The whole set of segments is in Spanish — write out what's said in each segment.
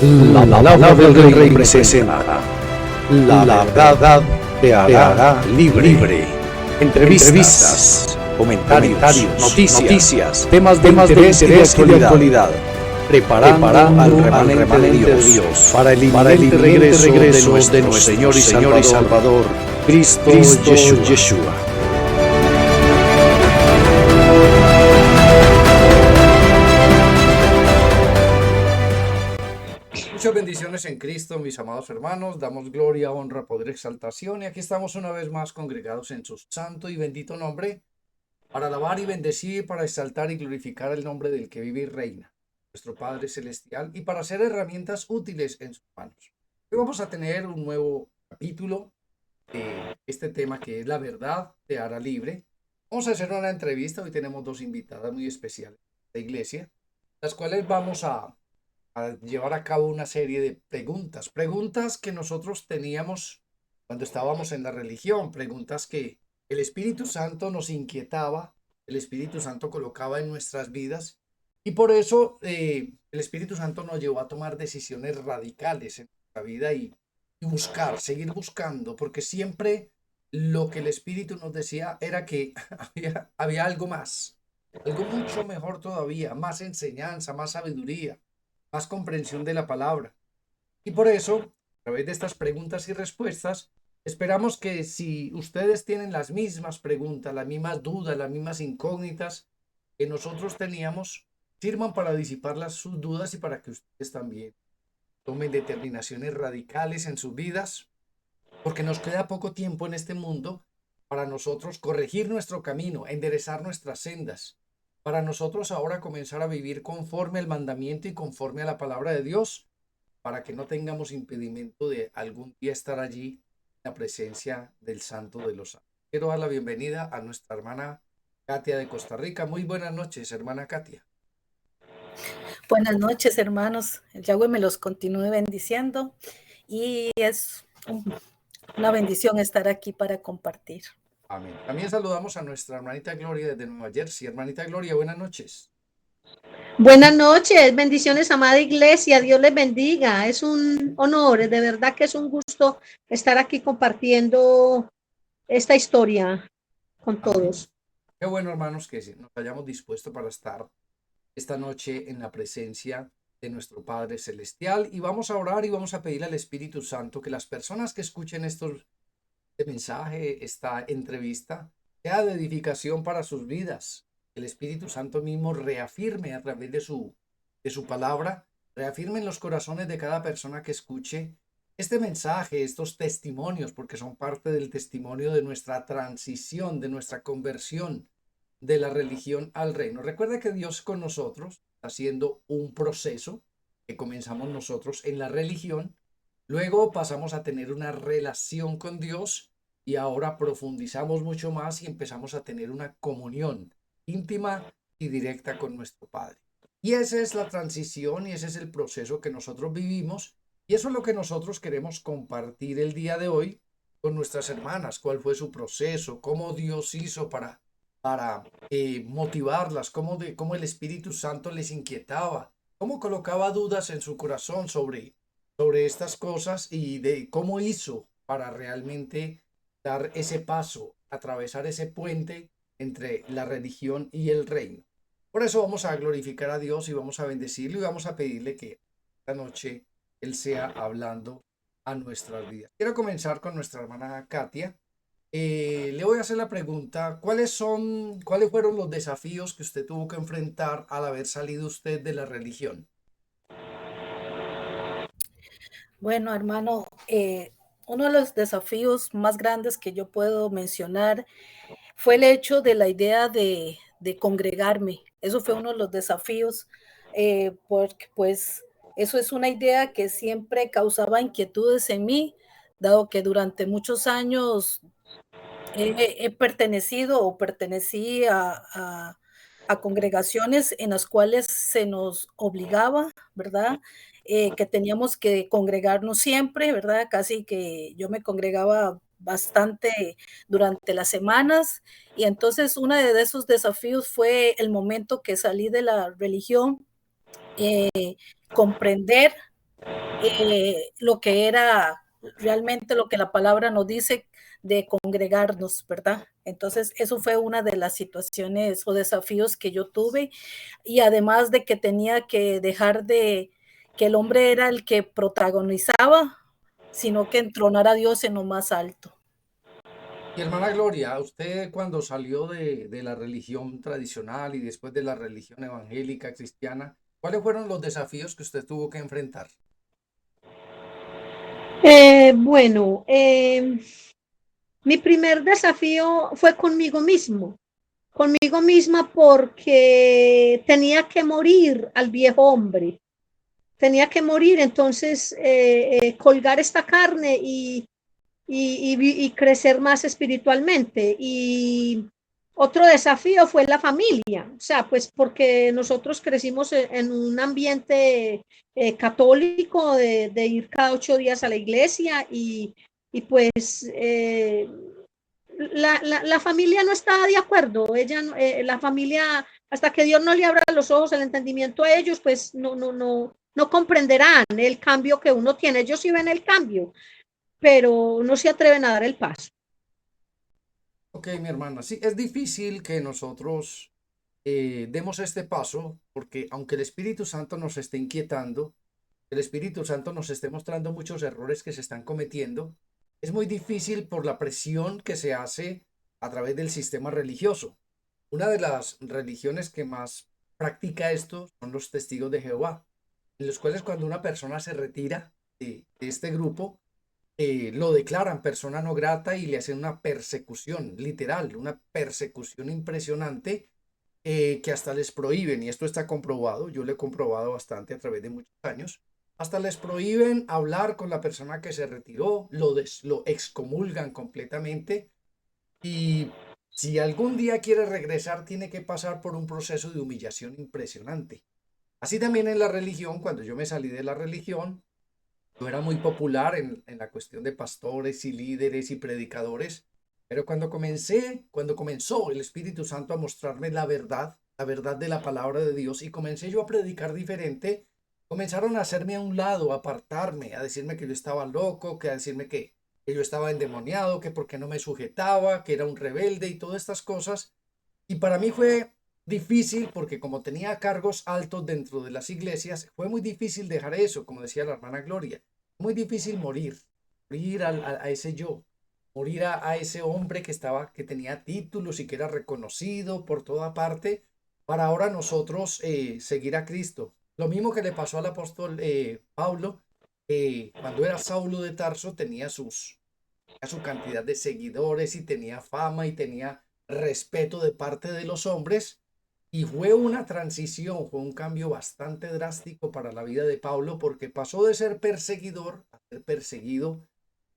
La palabra del Rey presenta. La verdad te hará libre. Entrevistas, comentarios, noticias, temas de interés y de actualidad. Preparando al remanente de Dios para el inminente regreso de nuestro Señor y Salvador, Cristo Yeshua. Muchas bendiciones en Cristo, mis amados hermanos. Damos gloria, honra, poder, exaltación. Y aquí estamos una vez más congregados en su santo y bendito nombre para alabar y bendecir, para exaltar y glorificar el nombre del que vive y reina, nuestro Padre Celestial, y para ser herramientas útiles en sus manos. Hoy vamos a tener un nuevo capítulo de este tema que es la verdad te hará libre. Vamos a hacer una entrevista. Hoy tenemos dos invitadas muy especiales de la iglesia, las cuales vamos a llevar a cabo una serie de preguntas que nosotros teníamos cuando estábamos en la religión, preguntas que el Espíritu Santo nos inquietaba, el Espíritu Santo colocaba en nuestras vidas, y por eso el Espíritu Santo nos llevó a tomar decisiones radicales en nuestra vida y buscar, seguir buscando, porque siempre lo que el Espíritu nos decía era que había algo más, algo mucho mejor todavía, más enseñanza, más sabiduría, más comprensión de la palabra. Y por eso, a través de estas preguntas y respuestas, esperamos que si ustedes tienen las mismas preguntas, las mismas dudas, las mismas incógnitas que nosotros teníamos, sirvan para disipar sus dudas y para que ustedes también tomen determinaciones radicales en sus vidas, porque nos queda poco tiempo en este mundo para nosotros corregir nuestro camino, enderezar nuestras sendas, para nosotros ahora comenzar a vivir conforme al mandamiento y conforme a la palabra de Dios, para que no tengamos impedimento de algún día estar allí en la presencia del Santo de los Santos. Quiero dar la bienvenida a nuestra hermana Katia de Costa Rica. Muy buenas noches, hermana Katia. Buenas noches, hermanos. El Yahweh me los continúe bendiciendo y es una bendición estar aquí para compartir. Amén. También saludamos a nuestra hermanita Gloria desde Nueva Jersey. Hermanita Gloria, buenas noches. Buenas noches, bendiciones, amada iglesia, Dios les bendiga. Es un honor, de verdad que es un gusto estar aquí compartiendo esta historia con todos. Qué bueno, hermanos, que nos hayamos dispuesto para estar esta noche en la presencia de nuestro Padre Celestial, y vamos a orar y vamos a pedirle al Espíritu Santo que las personas que escuchen este mensaje, esta entrevista, sea de edificación para sus vidas. El Espíritu Santo mismo reafirme a través de su palabra, reafirme en los corazones de cada persona que escuche este mensaje, estos testimonios, porque son parte del testimonio de nuestra transición, de nuestra conversión de la religión al reino. Recuerda que Dios con nosotros está haciendo un proceso que comenzamos nosotros en la religión, luego pasamos a tener una relación con Dios y ahora profundizamos mucho más y empezamos a tener una comunión íntima y directa con nuestro Padre. Y esa es la transición y ese es el proceso que nosotros vivimos, y eso es lo que nosotros queremos compartir el día de hoy con nuestras hermanas. ¿Cuál fue su proceso? ¿Cómo Dios hizo para motivarlas? ¿Cómo el Espíritu Santo les inquietaba? ¿Cómo colocaba dudas en su corazón sobre estas cosas? Y de cómo hizo para realmente dar ese paso, atravesar ese puente entre la religión y el reino. Por eso vamos a glorificar a Dios y vamos a bendecirlo y vamos a pedirle que esta noche Él sea hablando a nuestras vidas. Quiero comenzar con nuestra hermana Katia. Le voy a hacer la pregunta: ¿cuáles fueron los desafíos que usted tuvo que enfrentar al haber salido usted de la religión? Bueno, hermano, uno de los desafíos más grandes que yo puedo mencionar fue el hecho de la idea de congregarme. Eso fue uno de los desafíos, porque pues eso es una idea que siempre causaba inquietudes en mí, dado que durante muchos años he pertenecido o pertenecí a congregaciones en las cuales se nos obligaba, ¿verdad? Que teníamos que congregarnos siempre, ¿verdad? Casi que yo me congregaba bastante durante las semanas, y entonces uno de esos desafíos fue el momento que salí de la religión, comprender lo que era realmente lo que la palabra nos dice de congregarnos, ¿verdad? Entonces, eso fue una de las situaciones o desafíos que yo tuve, y además de que tenía que dejar de que el hombre era el que protagonizaba, sino que entronar a Dios en lo más alto. Y hermana Gloria, usted cuando salió de la religión tradicional y después de la religión evangélica cristiana, ¿cuáles fueron los desafíos que usted tuvo que enfrentar? Bueno, mi primer desafío fue conmigo misma porque tenía que morir al viejo hombre, tenía que morir, entonces colgar esta carne y crecer más espiritualmente. Y otro desafío fue la familia, o sea, pues porque nosotros crecimos en un ambiente católico de ir cada 8 días a la iglesia y pues la familia no estaba de acuerdo, la familia, hasta que Dios no le abra los ojos, el entendimiento a ellos, pues no comprenderán el cambio que uno tiene. Ellos sí ven el cambio, pero no se atreven a dar el paso. Ok, mi hermana, sí, es difícil que nosotros demos este paso porque aunque el Espíritu Santo nos esté inquietando, el Espíritu Santo nos esté mostrando muchos errores que se están cometiendo, es muy difícil por la presión que se hace a través del sistema religioso. Una de las religiones que más practica esto son los testigos de Jehová, en los cuales cuando una persona se retira de este grupo, lo declaran persona no grata y le hacen una persecución, literal, una persecución impresionante que hasta les prohíben, y esto está comprobado, yo lo he comprobado bastante a través de muchos años, hasta les prohíben hablar con la persona que se retiró, lo excomulgan completamente y si algún día quiere regresar tiene que pasar por un proceso de humillación impresionante. Así también en la religión, cuando yo me salí de la religión, yo era muy popular en la cuestión de pastores y líderes y predicadores, pero cuando comenzó el Espíritu Santo a mostrarme la verdad de la palabra de Dios, y comencé yo a predicar diferente, comenzaron a hacerme a un lado, a apartarme, a decirme que yo estaba loco, que a decirme que yo estaba endemoniado, que porque no me sujetaba, que era un rebelde y todas estas cosas. Y para mí fue difícil porque como tenía cargos altos dentro de las iglesias, fue muy difícil dejar eso, como decía la hermana Gloria. Muy difícil morir a ese yo, morir a ese hombre que tenía títulos y que era reconocido por toda parte, para ahora nosotros seguir a Cristo. Lo mismo que le pasó al apóstol Pablo, cuando era Saulo de Tarso, tenía su cantidad de seguidores y tenía fama y tenía respeto de parte de los hombres. Y fue una transición, fue un cambio bastante drástico para la vida de Pablo porque pasó de ser perseguidor a ser perseguido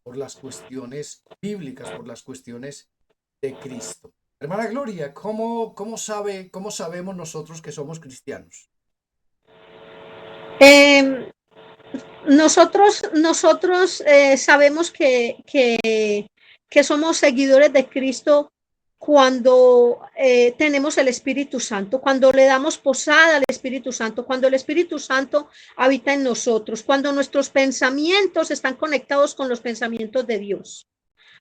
por las cuestiones bíblicas, por las cuestiones de Cristo. Hermana Gloria, cómo sabemos nosotros que somos cristianos? Nosotros sabemos que somos seguidores de Cristo cuando tenemos el Espíritu Santo, cuando le damos posada al Espíritu Santo, cuando el Espíritu Santo habita en nosotros, cuando nuestros pensamientos están conectados con los pensamientos de Dios.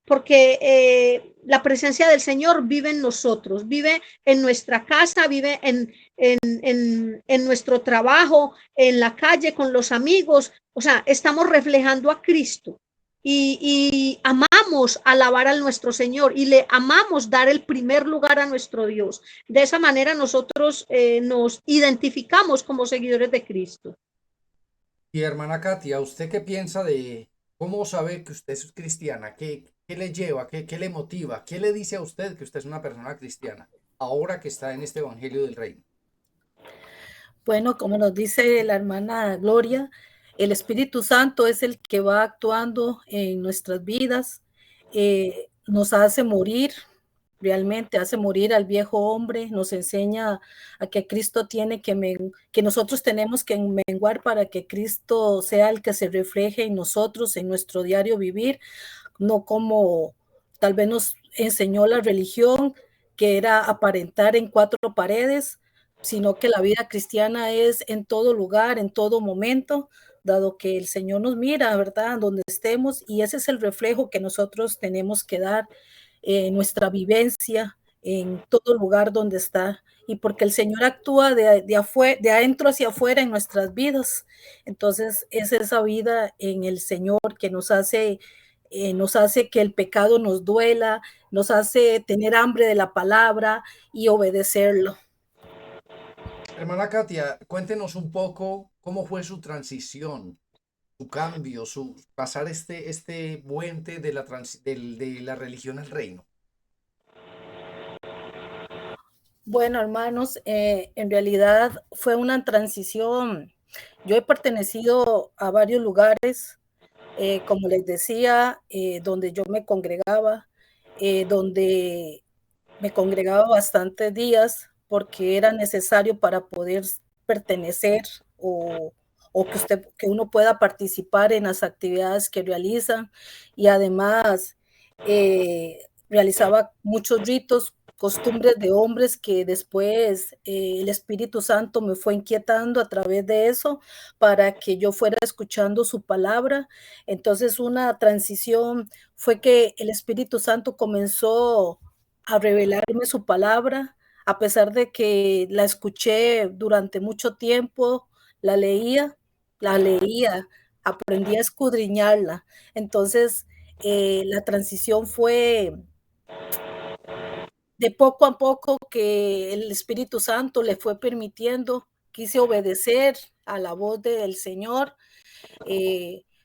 Porque la presencia del Señor vive en nosotros, vive en nuestra casa, vive en nuestro trabajo, en la calle, con los amigos. O sea, estamos reflejando a Cristo y amamos alabar a nuestro Señor y le amamos dar el primer lugar a nuestro Dios. De esa manera nosotros nos identificamos como seguidores de Cristo. Y hermana Katia, ¿usted qué piensa de cómo sabe que usted es cristiana? ¿Qué le lleva? ¿Qué le motiva? ¿Qué le dice a usted que usted es una persona cristiana ahora que está en este Evangelio del Reino? Bueno, como nos dice la hermana Gloria, el Espíritu Santo es el que va actuando en nuestras vidas, nos hace morir, realmente hace morir al viejo hombre, nos enseña a que Cristo tiene que nosotros tenemos que menguar para que Cristo sea el que se refleje en nosotros, en nuestro diario vivir, no como tal vez nos enseñó la religión, que era aparentar en cuatro paredes, sino que la vida cristiana es en todo lugar, en todo momento, dado que el Señor nos mira, ¿verdad? Donde estemos, y ese es el reflejo que nosotros tenemos que dar en nuestra vivencia, en todo lugar donde está, y porque el Señor actúa de adentro hacia afuera en nuestras vidas. Entonces, es esa vida en el Señor que nos hace que el pecado nos duela, nos hace tener hambre de la palabra y obedecerlo. Hermana Katia, cuéntenos un poco cómo fue su transición, su cambio, su pasar este puente de de la religión al reino. Bueno, hermanos, en realidad fue una transición. Yo he pertenecido a varios lugares, como les decía, donde yo me congregaba, donde me congregaba bastantes días porque era necesario para poder pertenecer o, que uno pueda participar en las actividades que realizan, y además realizaba muchos ritos, costumbres de hombres que después el Espíritu Santo me fue inquietando a través de eso para que yo fuera escuchando su palabra. Entonces una transición fue que el Espíritu Santo comenzó a revelarme su palabra, a pesar de que la escuché durante mucho tiempo, la leía, la leía, aprendí a escudriñarla. Entonces, la transición fue de poco a poco que el Espíritu Santo le fue permitiendo, quise obedecer a la voz del Señor,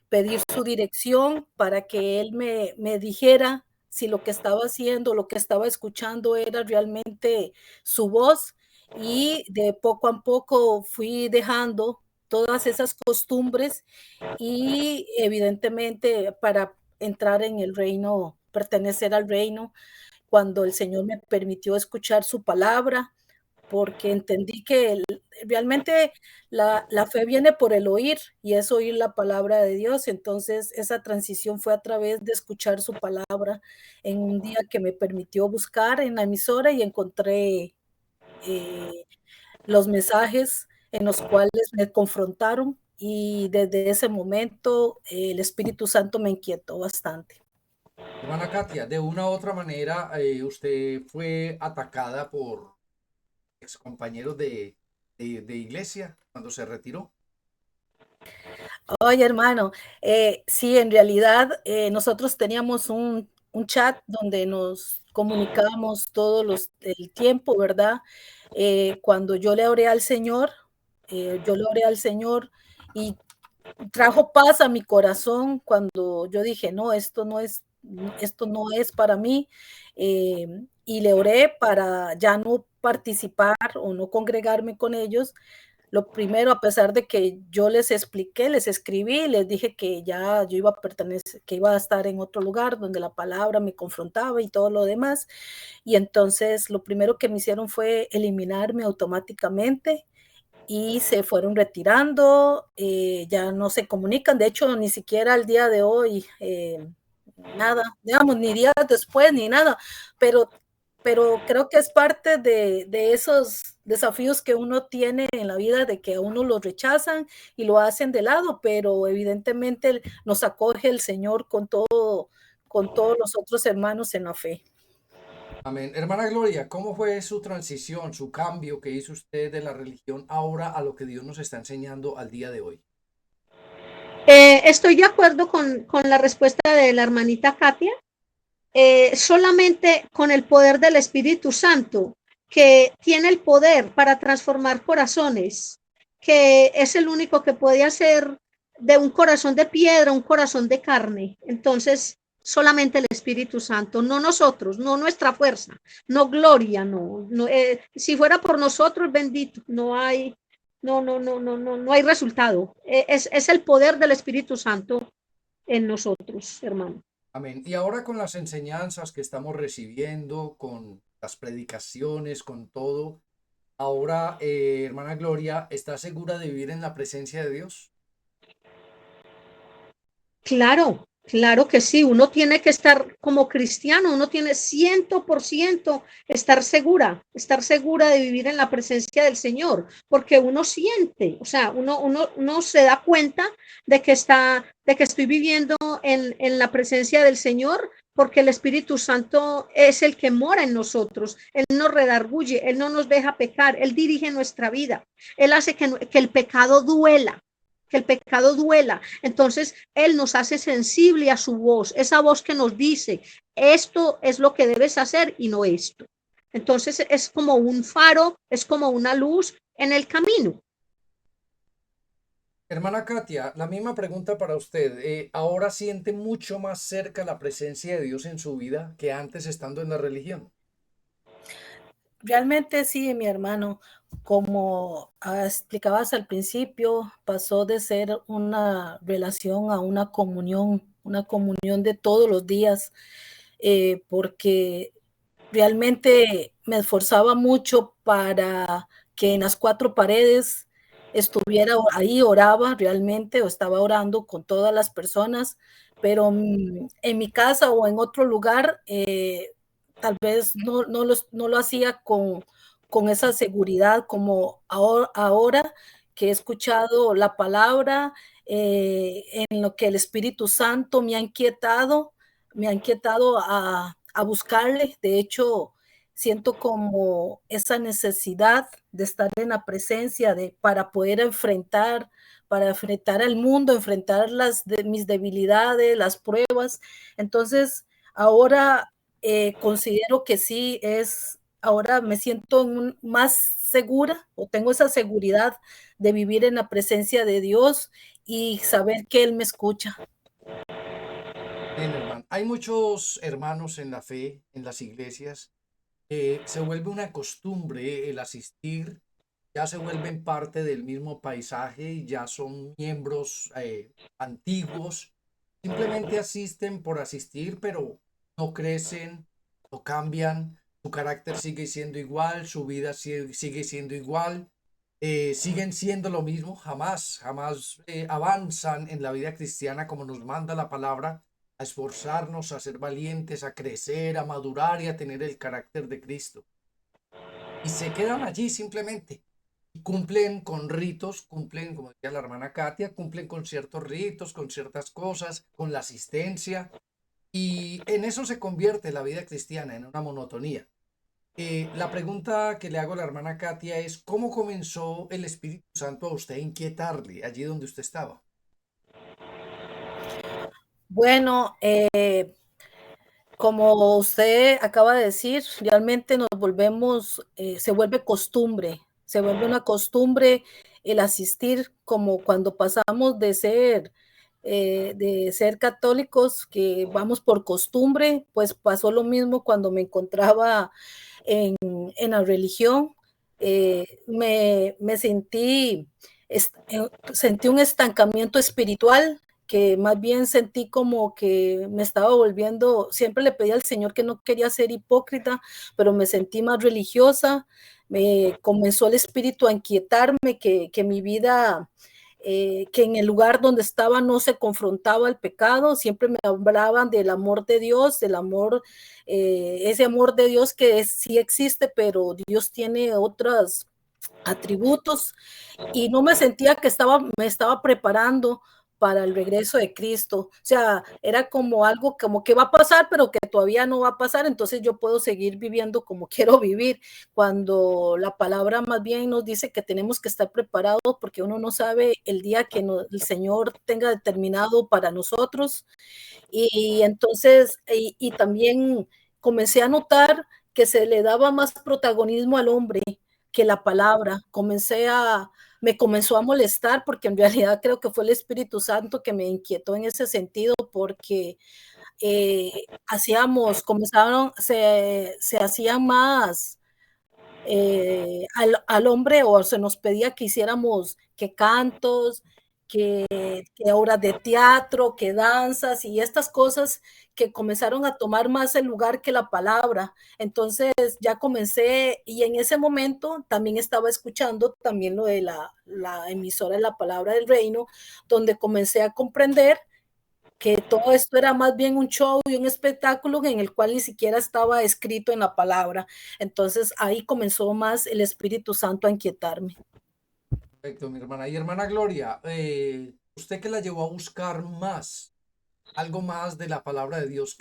pedir su dirección para que Él me dijera si lo que estaba haciendo, lo que estaba escuchando era realmente su voz, y de poco a poco fui dejando todas esas costumbres y evidentemente para entrar en el reino, pertenecer al reino, cuando el Señor me permitió escuchar su palabra, porque entendí que realmente la fe viene por el oír y es oír la palabra de Dios. Entonces esa transición fue a través de escuchar su palabra en un día que me permitió buscar en la emisora y encontré eh, los mensajes en los cuales me confrontaron, y desde ese momento el Espíritu Santo me inquietó bastante. Hermana Katia, de una u otra manera, usted fue atacada por ex compañeros de iglesia cuando se retiró. Oye, hermano, sí, en realidad nosotros teníamos un chat donde nos comunicábamos el tiempo, ¿verdad? Cuando yo le oré al Señor y trajo paz a mi corazón cuando yo dije, no, esto no es para mí, y le oré para ya no participar o no congregarme con ellos. Lo primero, a pesar de que yo les expliqué, les escribí, les dije que ya yo iba a pertenecer, que iba a estar en otro lugar donde la palabra me confrontaba y todo lo demás. Y entonces lo primero que me hicieron fue eliminarme automáticamente y se fueron retirando, ya no se comunican, de hecho, ni siquiera al día de hoy, nada, digamos, ni días después, ni nada, pero, pero creo que es parte de esos desafíos que uno tiene en la vida, de que a uno lo rechazan y lo hacen de lado, pero evidentemente nos acoge el Señor con todos los otros hermanos en la fe. Amén. Hermana Gloria, ¿cómo fue su transición, su cambio que hizo usted de la religión ahora a lo que Dios nos está enseñando al día de hoy? Estoy de acuerdo con la respuesta de la hermanita Katia. Solamente con el poder del Espíritu Santo, que tiene el poder para transformar corazones, que es el único que puede hacer de un corazón de piedra un corazón de carne. Entonces, solamente el Espíritu Santo, no nosotros, no nuestra fuerza, no gloria, no si fuera por nosotros, bendito, no hay resultado. Es el poder del Espíritu Santo en nosotros, hermano. Amén. Y ahora con las enseñanzas que estamos recibiendo, con las predicaciones, con todo, ahora, hermana Gloria, ¿está segura de vivir en la presencia de Dios? Claro, Claro que sí, uno tiene que estar como cristiano, uno tiene 100% estar segura de vivir en la presencia del Señor, porque uno siente, o sea, uno se da cuenta de que estoy viviendo en la presencia del Señor, porque el Espíritu Santo es el que mora en nosotros, Él nos redarguye, Él no nos deja pecar, Él dirige nuestra vida, Él hace que el pecado duela, que el pecado duela. Entonces, Él nos hace sensible a su voz, esa voz que nos dice, esto es lo que debes hacer y no esto. Entonces, es como un faro, es como una luz en el camino. Hermana Katia, la misma pregunta para usted. ¿Ahora siente mucho más cerca la presencia de Dios en su vida que antes estando en la religión? Realmente sí, mi hermano, como explicabas al principio, pasó de ser una relación a una comunión de todos los días, porque realmente me esforzaba mucho para que en las cuatro paredes estuviera ahí, oraba realmente, o estaba orando con todas las personas, pero en mi casa o en otro lugar, tal vez no lo hacía con esa seguridad como ahora que he escuchado la palabra, en lo que el Espíritu Santo me ha inquietado a buscarle. De hecho, siento como esa necesidad de estar en la presencia para poder para enfrentar al mundo, enfrentar mis debilidades, las pruebas. Entonces, ahora considero que sí ahora me siento más segura o tengo esa seguridad de vivir en la presencia de Dios y saber que Él me escucha. Bien, hermano. Hay muchos hermanos en la fe, en las iglesias, que se vuelve una costumbre el asistir, ya se vuelven parte del mismo paisaje y ya son miembros antiguos. Simplemente asisten por asistir, pero no crecen, no cambian, su carácter sigue siendo igual, su vida sigue siendo igual, siguen siendo lo mismo, jamás avanzan en la vida cristiana como nos manda la palabra, a esforzarnos, a ser valientes, a crecer, a madurar y a tener el carácter de Cristo. Y se quedan allí simplemente. Y cumplen con ritos, cumplen, como decía la hermana Katia, cumplen con ciertos ritos, con ciertas cosas, con la asistencia. Y en eso se convierte la vida cristiana, en una monotonía. La pregunta que le hago a la hermana Katia es, ¿cómo comenzó el Espíritu Santo a usted a inquietarle allí donde usted estaba? Bueno, como usted acaba de decir, realmente se vuelve costumbre, se vuelve una costumbre el asistir, como cuando pasamos de ser católicos, que vamos por costumbre, pues pasó lo mismo cuando me encontraba en la religión. Me sentí un estancamiento espiritual, que más bien sentí como que me estaba volviendo, siempre le pedí al Señor que no quería ser hipócrita, pero me sentí más religiosa, me comenzó el espíritu a inquietarme, que mi vida, que en el lugar donde estaba no se confrontaba el pecado, siempre me hablaban del amor de Dios, del amor, ese amor de Dios que sí existe, pero Dios tiene otros atributos, y no me sentía que me estaba preparando para el regreso de Cristo. O sea, era como algo como que va a pasar, pero que todavía no va a pasar, entonces yo puedo seguir viviendo como quiero vivir, cuando la palabra más bien nos dice que tenemos que estar preparados, porque uno no sabe el día que el Señor tenga determinado para nosotros. Y entonces, y también comencé a notar que se le daba más protagonismo al hombre que la palabra. Me comenzó a molestar, porque en realidad creo que fue el Espíritu Santo que me inquietó en ese sentido, porque se hacían más al hombre, o se nos pedía que hiciéramos que cantos, que obras de teatro, que danzas y estas cosas, que comenzaron a tomar más el lugar que la palabra. Entonces ya comencé, y en ese momento también estaba escuchando también lo de la emisora de la palabra del reino, donde comencé a comprender que todo esto era más bien un show y un espectáculo en el cual ni siquiera estaba escrito en la palabra. Entonces ahí comenzó más el Espíritu Santo a inquietarme. Perfecto, mi hermana. Y hermana Gloria, ¿usted qué la llevó a buscar más? Algo más de la palabra de Dios,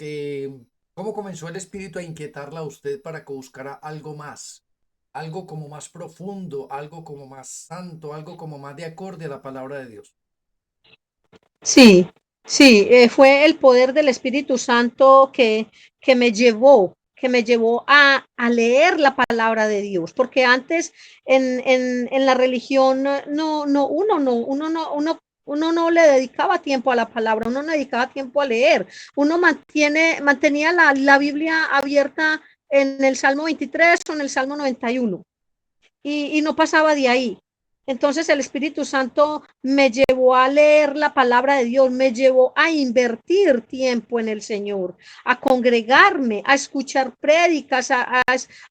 ¿cómo comenzó el Espíritu a inquietarla a usted para que buscara algo más? Algo como más profundo, algo como más santo, algo como más de acorde a la palabra de Dios. Sí, sí, fue el poder del Espíritu Santo que me llevó a leer la palabra de Dios, porque antes en la religión uno no le dedicaba tiempo a la palabra, uno no dedicaba tiempo a leer, uno mantenía la Biblia abierta en el Salmo 23 o en el Salmo 91 y no pasaba de ahí. Entonces el Espíritu Santo me llevó a leer la palabra de Dios, me llevó a invertir tiempo en el Señor, a congregarme, a escuchar prédicas, a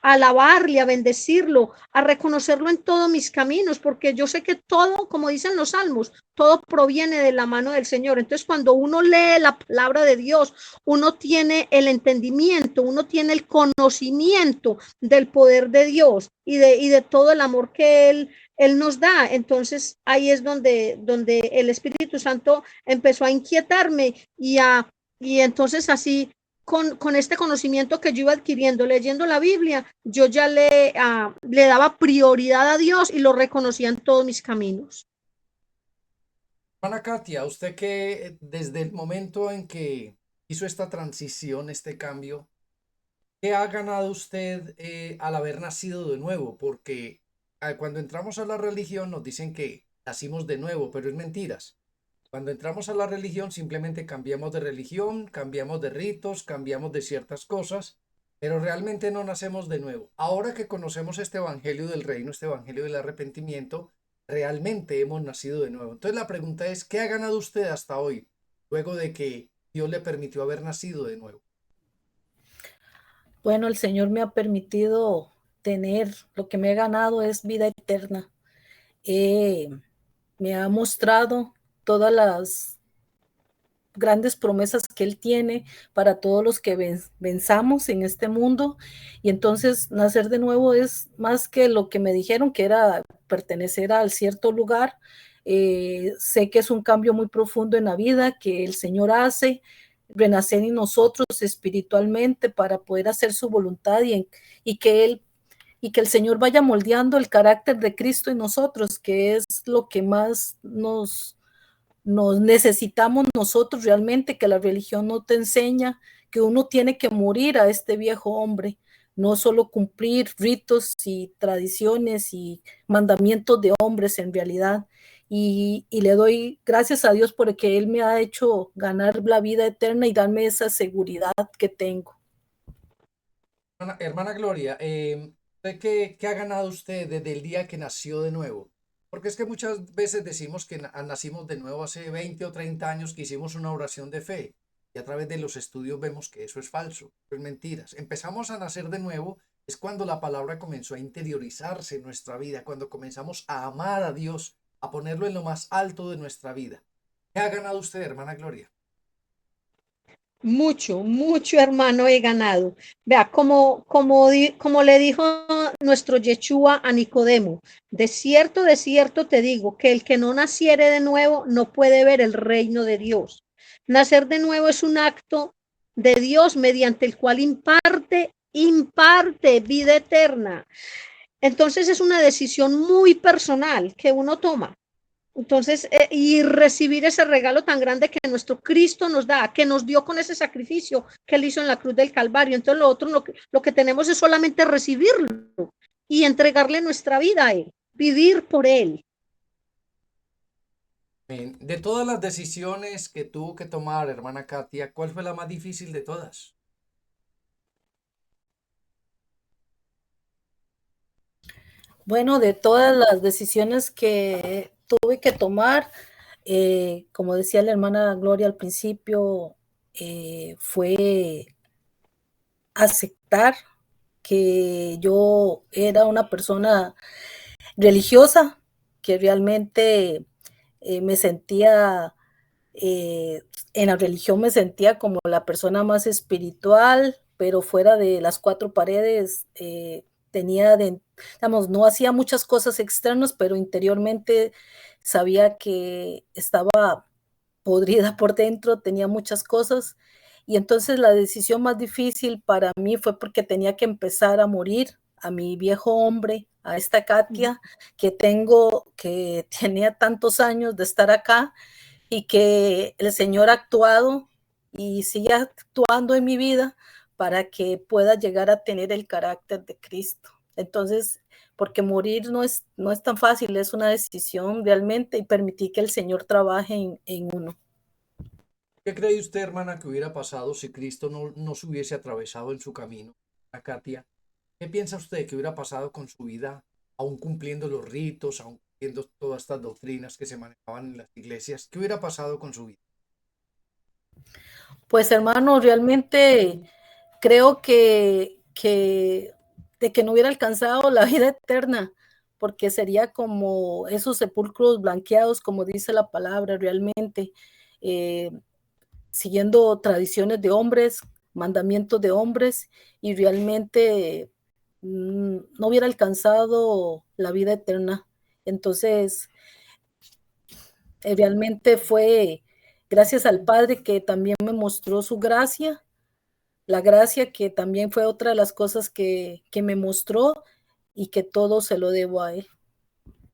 alabarle, a bendecirlo, a reconocerlo en todos mis caminos, porque yo sé que todo, como dicen los salmos, todo proviene de la mano del Señor. Entonces cuando uno lee la palabra de Dios, uno tiene el entendimiento, uno tiene el conocimiento del poder de Dios y de todo el amor que Él nos da. Entonces ahí es donde el Espíritu Santo empezó a inquietarme y entonces así con este conocimiento que yo iba adquiriendo leyendo la Biblia, yo ya le daba prioridad a Dios y lo reconocía en todos mis caminos. Hermana Katia, usted que desde el momento en que hizo esta transición, este cambio, ¿qué ha ganado usted al haber nacido de nuevo? Porque cuando entramos a la religión nos dicen que nacimos de nuevo, pero es mentiras. Cuando entramos a la religión simplemente cambiamos de religión, cambiamos de ritos, cambiamos de ciertas cosas, pero realmente no nacemos de nuevo. Ahora que conocemos este evangelio del reino, este evangelio del arrepentimiento, realmente hemos nacido de nuevo. Entonces la pregunta es, ¿qué ha ganado usted hasta hoy, luego de que Dios le permitió haber nacido de nuevo? Bueno, el Señor me ha permitido tener, lo que me he ganado es vida eterna. Eh, Me ha mostrado todas las grandes promesas que Él tiene para todos los que venzamos en este mundo. Y entonces nacer de nuevo es más que lo que me dijeron que era pertenecer al cierto lugar. Sé que es un cambio muy profundo en la vida que el Señor hace, renacer en nosotros espiritualmente para poder hacer su voluntad y que Él y que el Señor vaya moldeando el carácter de Cristo en nosotros, que es lo que más nos necesitamos nosotros realmente, que la religión no te enseña que uno tiene que morir a este viejo hombre, no solo cumplir ritos y tradiciones y mandamientos de hombres en realidad. Y le doy gracias a Dios porque Él me ha hecho ganar la vida eterna y darme esa seguridad que tengo. Hermana Gloria, ¿qué ha ganado usted desde el día que nació de nuevo? Porque es que muchas veces decimos que nacimos de nuevo hace 20 o 30 años que hicimos una oración de fe y a través de los estudios vemos que eso es falso, es mentiras. Empezamos a nacer de nuevo es cuando la palabra comenzó a interiorizarse en nuestra vida, cuando comenzamos a amar a Dios, a ponerlo en lo más alto de nuestra vida. ¿Qué ha ganado usted, hermana Gloria? Mucho, mucho hermano he ganado. Vea, como le dijo nuestro Yeshua a Nicodemo, de cierto te digo que el que no naciere de nuevo no puede ver el reino de Dios. Nacer de nuevo es un acto de Dios mediante el cual imparte vida eterna. Entonces es una decisión muy personal que uno toma. Entonces, y recibir ese regalo tan grande que nuestro Cristo nos da, que nos dio con ese sacrificio que Él hizo en la cruz del Calvario. Entonces, lo otro, lo que tenemos es solamente recibirlo y entregarle nuestra vida a Él, vivir por Él. De todas las decisiones que tuvo que tomar, hermana Katia, ¿cuál fue la más difícil de todas? Bueno, de todas las decisiones que tuve que tomar, como decía la hermana Gloria al principio, fue aceptar que yo era una persona religiosa, que realmente me sentía En la religión me sentía como la persona más espiritual, pero fuera de las cuatro paredes digamos, no hacía muchas cosas externas, pero interiormente sabía que estaba podrida por dentro, tenía muchas cosas. Y entonces la decisión más difícil para mí fue porque tenía que empezar a morir a mi viejo hombre, a esta Katia que tenía tantos años de estar acá y que el Señor ha actuado y sigue actuando en mi vida para que pueda llegar a tener el carácter de Cristo. Entonces, porque morir no es tan fácil, es una decisión realmente y permitir que el Señor trabaje en uno. ¿Qué cree usted, hermana, que hubiera pasado si Cristo no se hubiese atravesado en su camino a Katia? ¿Qué piensa usted que hubiera pasado con su vida, aún cumpliendo los ritos, aún cumpliendo todas estas doctrinas que se manejaban en las iglesias? ¿Qué hubiera pasado con su vida? Pues hermano, realmente creo de que no hubiera alcanzado la vida eterna, porque sería como esos sepulcros blanqueados, como dice la palabra, realmente, eh, siguiendo tradiciones de hombres, mandamientos de hombres, y realmente no hubiera alcanzado la vida eterna. Entonces, realmente fue gracias al Padre que también me mostró su gracia, la gracia que también fue otra de las cosas que me mostró y que todo se lo debo a él.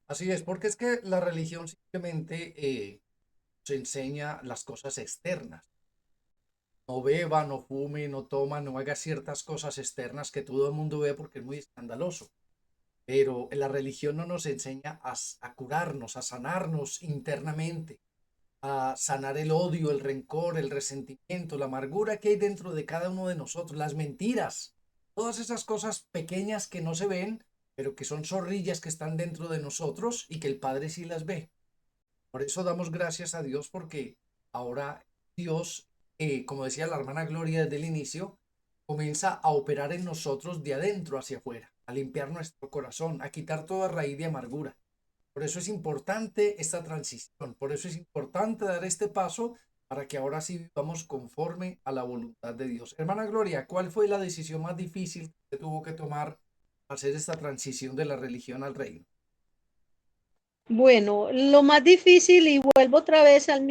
Así es, porque es que la religión simplemente nos enseña las cosas externas. No beba, no fume, no toma, no haga ciertas cosas externas que todo el mundo ve porque es muy escandaloso. Pero la religión no nos enseña a curarnos, a sanarnos internamente, a sanar el odio, el rencor, el resentimiento, la amargura que hay dentro de cada uno de nosotros, las mentiras, todas esas cosas pequeñas que no se ven, pero que son zorrillas que están dentro de nosotros y que el Padre sí las ve. Por eso damos gracias a Dios porque ahora Dios, como decía la hermana Gloria desde el inicio, comienza a operar en nosotros de adentro hacia afuera, a limpiar nuestro corazón, a quitar toda raíz de amargura. Por eso es importante esta transición, por eso es importante dar este paso para que ahora sí vivamos conforme a la voluntad de Dios. Hermana Gloria, ¿cuál fue la decisión más difícil que tuvo que tomar al hacer esta transición de la religión al reino? Bueno, lo más difícil, y vuelvo otra vez a la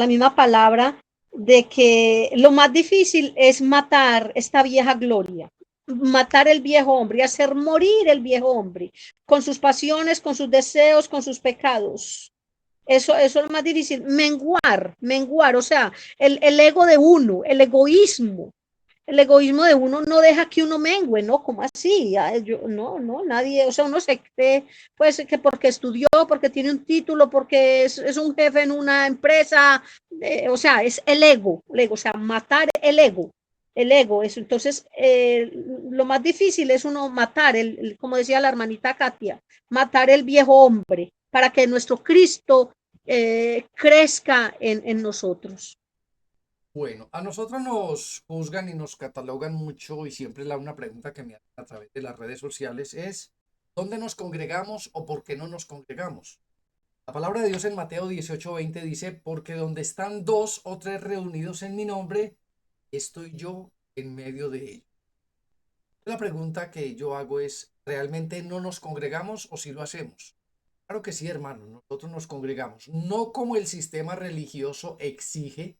misma palabra, de que lo más difícil es matar esta vieja gloria, matar el viejo hombre, hacer morir el viejo hombre, con sus pasiones, con sus deseos, con sus pecados. Eso es lo más difícil, menguar, o sea, el ego de uno, el egoísmo de uno no deja que uno mengue, ¿no? ¿Cómo así? No, nadie, o sea, uno se cree, pues, que porque estudió, porque tiene un título, porque es un jefe en una empresa, o sea, es el ego, o sea, matar el ego, eso. Entonces, lo más difícil es uno matar, como decía la hermanita Katia, matar el viejo hombre para que nuestro Cristo crezca en nosotros. Bueno, a nosotros nos juzgan y nos catalogan mucho y siempre una pregunta que me hacen a través de las redes sociales es ¿dónde nos congregamos o por qué no nos congregamos? La palabra de Dios en Mateo 18:20 dice, porque donde están dos o tres reunidos en mi nombre, estoy yo en medio de ellos. La pregunta que yo hago es, ¿realmente no nos congregamos o si lo hacemos? Claro que sí, hermano, nosotros nos congregamos, no como el sistema religioso exige,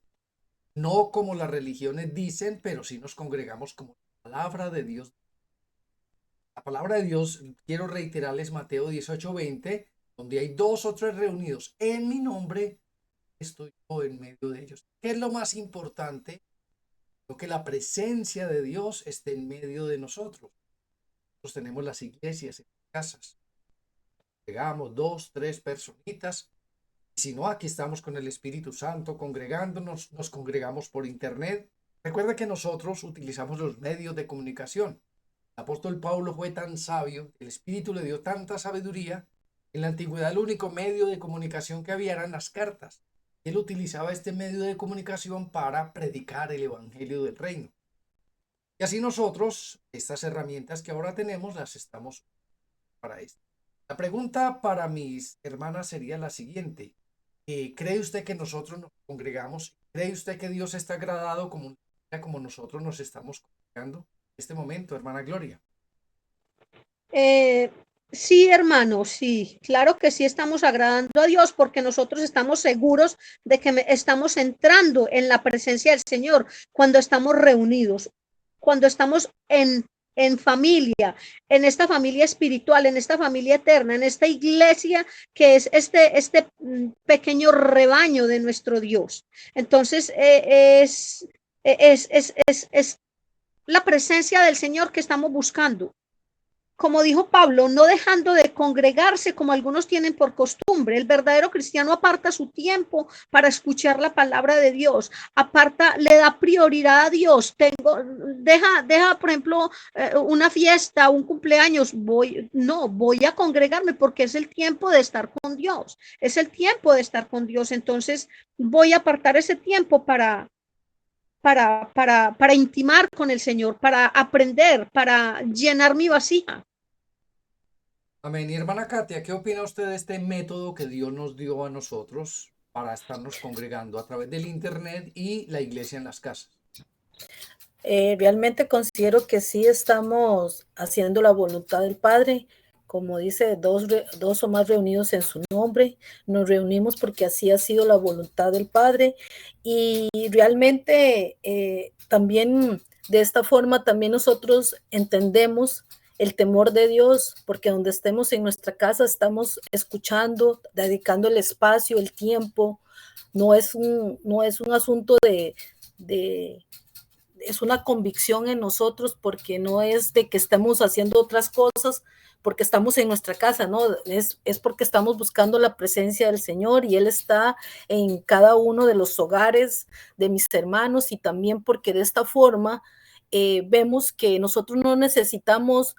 no como las religiones dicen, pero sí nos congregamos como la palabra de Dios. La palabra de Dios, quiero reiterarles Mateo 18:20, donde hay dos o tres reunidos en mi nombre, estoy yo en medio de ellos. ¿Qué es lo más importante? Lo que la presencia de Dios esté en medio de nosotros. Nosotros tenemos las iglesias en las casas. Llegamos dos, tres personitas. Si no, aquí estamos con el Espíritu Santo congregándonos, nos congregamos por internet. Recuerda que nosotros utilizamos los medios de comunicación. El apóstol Pablo fue tan sabio, el Espíritu le dio tanta sabiduría. En la antigüedad el único medio de comunicación que había eran las cartas. Él utilizaba este medio de comunicación para predicar el Evangelio del Reino. Y así nosotros, estas herramientas que ahora tenemos, las estamos para esto. La pregunta para mis hermanas sería la siguiente. ¿Cree usted que nosotros nos congregamos? ¿Cree usted que Dios está agradado como nosotros nos estamos congregando en este momento, hermana Gloria? Eh, sí, hermano, sí, claro que sí estamos agradando a Dios porque nosotros estamos seguros de que estamos entrando en la presencia del Señor cuando estamos reunidos, cuando estamos en familia, en esta familia espiritual, en esta familia eterna, en esta iglesia que es este pequeño rebaño de nuestro Dios. Entonces, es la presencia del Señor que estamos buscando. Como dijo Pablo, no dejando de congregarse como algunos tienen por costumbre. El verdadero cristiano aparta su tiempo para escuchar la palabra de Dios, aparta, le da prioridad a Dios. Deja, por ejemplo, una fiesta, un cumpleaños, voy a congregarme porque es el tiempo de estar con Dios, es el tiempo de estar con Dios. Entonces voy a apartar ese tiempo para intimar con el Señor, para aprender, para llenar mi vasija. Amén. Y hermana Katia, ¿qué opina usted de este método que Dios nos dio a nosotros para estarnos congregando a través del internet y la iglesia en las casas? Realmente considero que sí estamos haciendo la voluntad del Padre. Como dice, dos o más reunidos en su nombre, nos reunimos porque así ha sido la voluntad del Padre. Y realmente también de esta forma también nosotros entendemos el temor de Dios, porque donde estemos en nuestra casa estamos escuchando, dedicando el espacio, el tiempo. No es un asunto de es una convicción en nosotros, porque no es de que estemos haciendo otras cosas porque estamos en nuestra casa, ¿no? Es porque estamos buscando la presencia del Señor y Él está en cada uno de los hogares de mis hermanos, y también porque de esta forma vemos que nosotros no necesitamos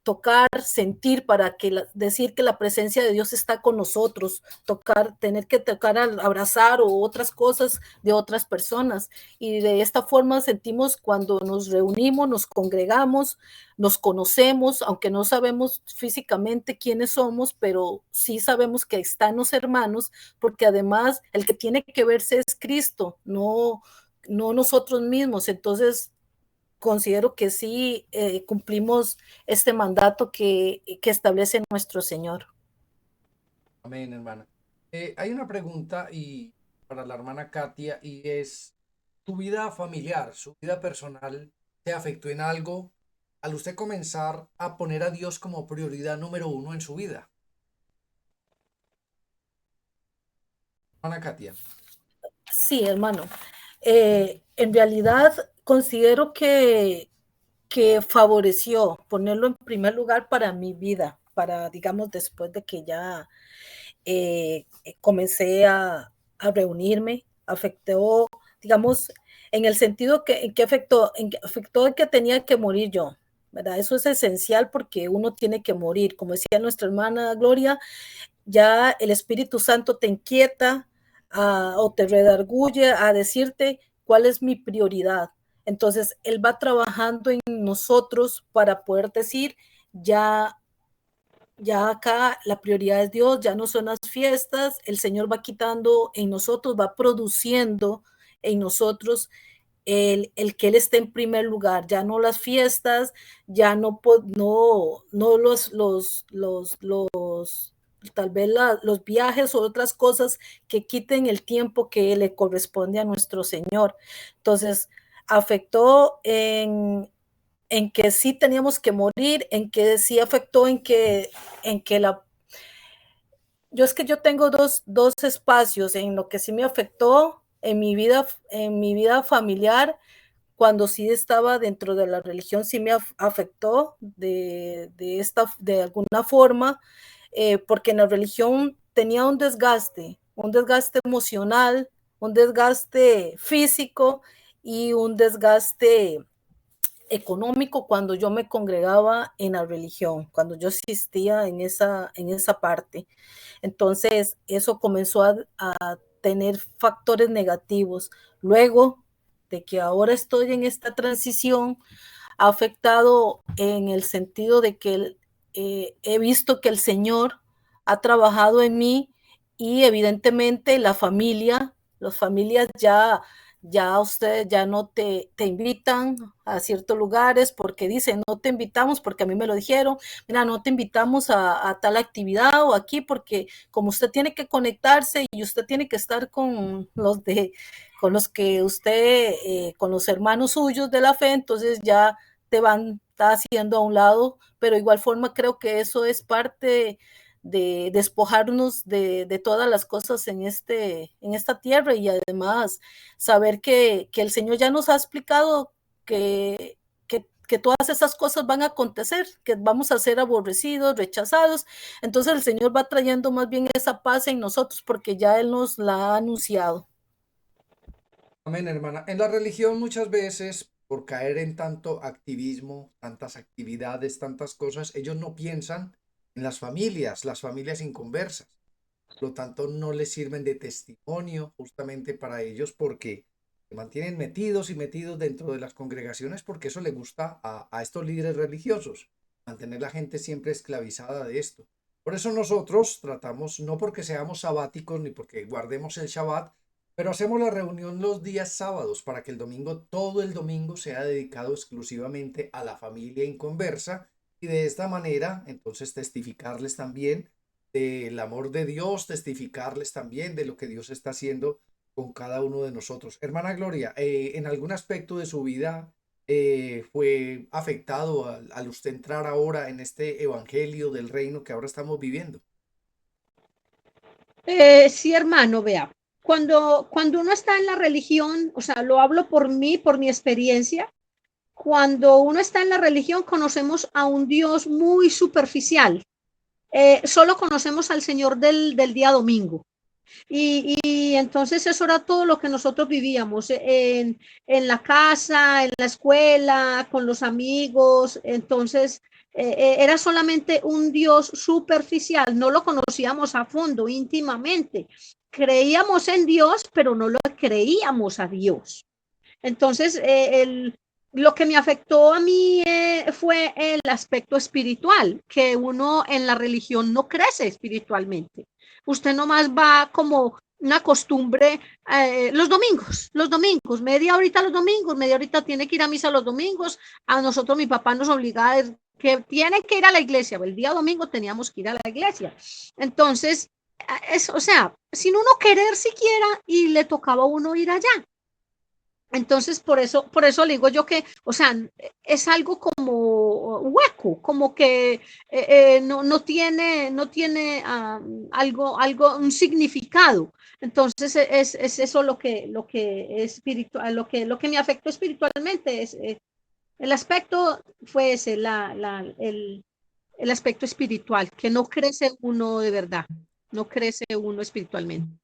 tocar, sentir para decir que la presencia de Dios está con nosotros, tener que tocar, abrazar o otras cosas de otras personas. Y de esta forma sentimos cuando nos reunimos, nos congregamos, nos conocemos, aunque no sabemos físicamente quiénes somos, pero sí sabemos que están los hermanos, porque además el que tiene que verse es Cristo, no nosotros mismos. Entonces, considero que sí cumplimos este mandato que establece nuestro Señor. Amén, hermana. Hay una pregunta para la hermana Katia, y es, ¿tu vida familiar, su vida personal, te afectó en algo al usted comenzar a poner a Dios como prioridad número uno en su vida? Hermana Katia. Sí, hermano. En realidad considero que favoreció ponerlo en primer lugar para mi vida, para, digamos, después de que ya comencé a reunirme, afectó, digamos, en el sentido en que afectó en que tenía que morir yo, ¿verdad? Eso es esencial porque uno tiene que morir. Como decía nuestra hermana Gloria, ya el Espíritu Santo te inquieta o te redarguye a decirte cuál es mi prioridad. Entonces, Él va trabajando en nosotros para poder decir, ya acá la prioridad es Dios, ya no son las fiestas, el Señor va quitando en nosotros, va produciendo en nosotros el que Él esté en primer lugar, ya no las fiestas, ya no tal vez los viajes o otras cosas que quiten el tiempo que le corresponde a nuestro Señor. Entonces, afectó en que sí teníamos que morir, en que sí afectó en que yo tengo dos espacios en lo que sí me afectó en mi vida familiar, cuando sí estaba dentro de la religión, sí me afectó de alguna forma, porque en la religión tenía un desgaste emocional, un desgaste físico y un desgaste económico cuando yo me congregaba en la religión, cuando yo asistía en esa parte. Entonces, eso comenzó a tener factores negativos. Luego de que ahora estoy en esta transición, ha afectado en el sentido de que he visto que el Señor ha trabajado en mí y evidentemente las familias ya ustedes ya no te invitan a ciertos lugares porque dicen, no te invitamos, porque a mí me lo dijeron, mira, no te invitamos a tal actividad o aquí, porque como usted tiene que conectarse y usted tiene que estar con los que usted, con los hermanos suyos de la fe, entonces ya está haciendo a un lado, pero igual forma creo que eso es parte de despojarnos de todas las cosas en esta tierra y además saber que el Señor ya nos ha explicado que todas esas cosas van a acontecer, que vamos a ser aborrecidos, rechazados. Entonces el Señor va trayendo más bien esa paz en nosotros porque ya Él nos la ha anunciado. Amén, hermana. En la religión muchas veces, por caer en tanto activismo, tantas actividades, tantas cosas, ellos no piensan en las familias inconversas. Por lo tanto, no les sirven de testimonio justamente para ellos porque se mantienen metidos y metidos dentro de las congregaciones porque eso le gusta a estos líderes religiosos, mantener la gente siempre esclavizada de esto. Por eso nosotros tratamos, no porque seamos sabáticos ni porque guardemos el Shabbat, pero hacemos la reunión los días sábados para que el domingo, todo el domingo, sea dedicado exclusivamente a la familia inconversa y de esta manera, entonces, testificarles también del amor de Dios, testificarles también de lo que Dios está haciendo con cada uno de nosotros. Hermana Gloria, ¿en algún aspecto de su vida fue afectado al usted entrar ahora en este evangelio del reino que ahora estamos viviendo? Sí, hermano, vea, cuando uno está en la religión, o sea, lo hablo por mí, por mi experiencia, cuando uno está en la religión conocemos a un Dios muy superficial. Solo conocemos al Señor del día domingo. Y entonces eso era todo lo que nosotros vivíamos en la casa, en la escuela, con los amigos. Entonces era solamente un Dios superficial, no lo conocíamos a fondo, íntimamente. Creíamos en Dios, pero no lo creíamos a Dios. Entonces, lo que me afectó a mí fue el aspecto espiritual, que uno en la religión no crece espiritualmente. Usted nomás va como una costumbre los domingos, media horita los domingos, media horita tiene que ir a misa los domingos. A nosotros mi papá nos obligaba a que tienen que ir a la iglesia, el día domingo teníamos que ir a la iglesia. Entonces, o sea, sin uno querer siquiera y le tocaba a uno ir allá. Entonces, por eso le digo yo que, o sea, es algo como hueco, como que no tiene un significado. Entonces, es eso lo que es espiritual, lo que me afectó espiritualmente es, el aspecto fue ese, el aspecto espiritual, que no crece uno de verdad, no crece uno espiritualmente.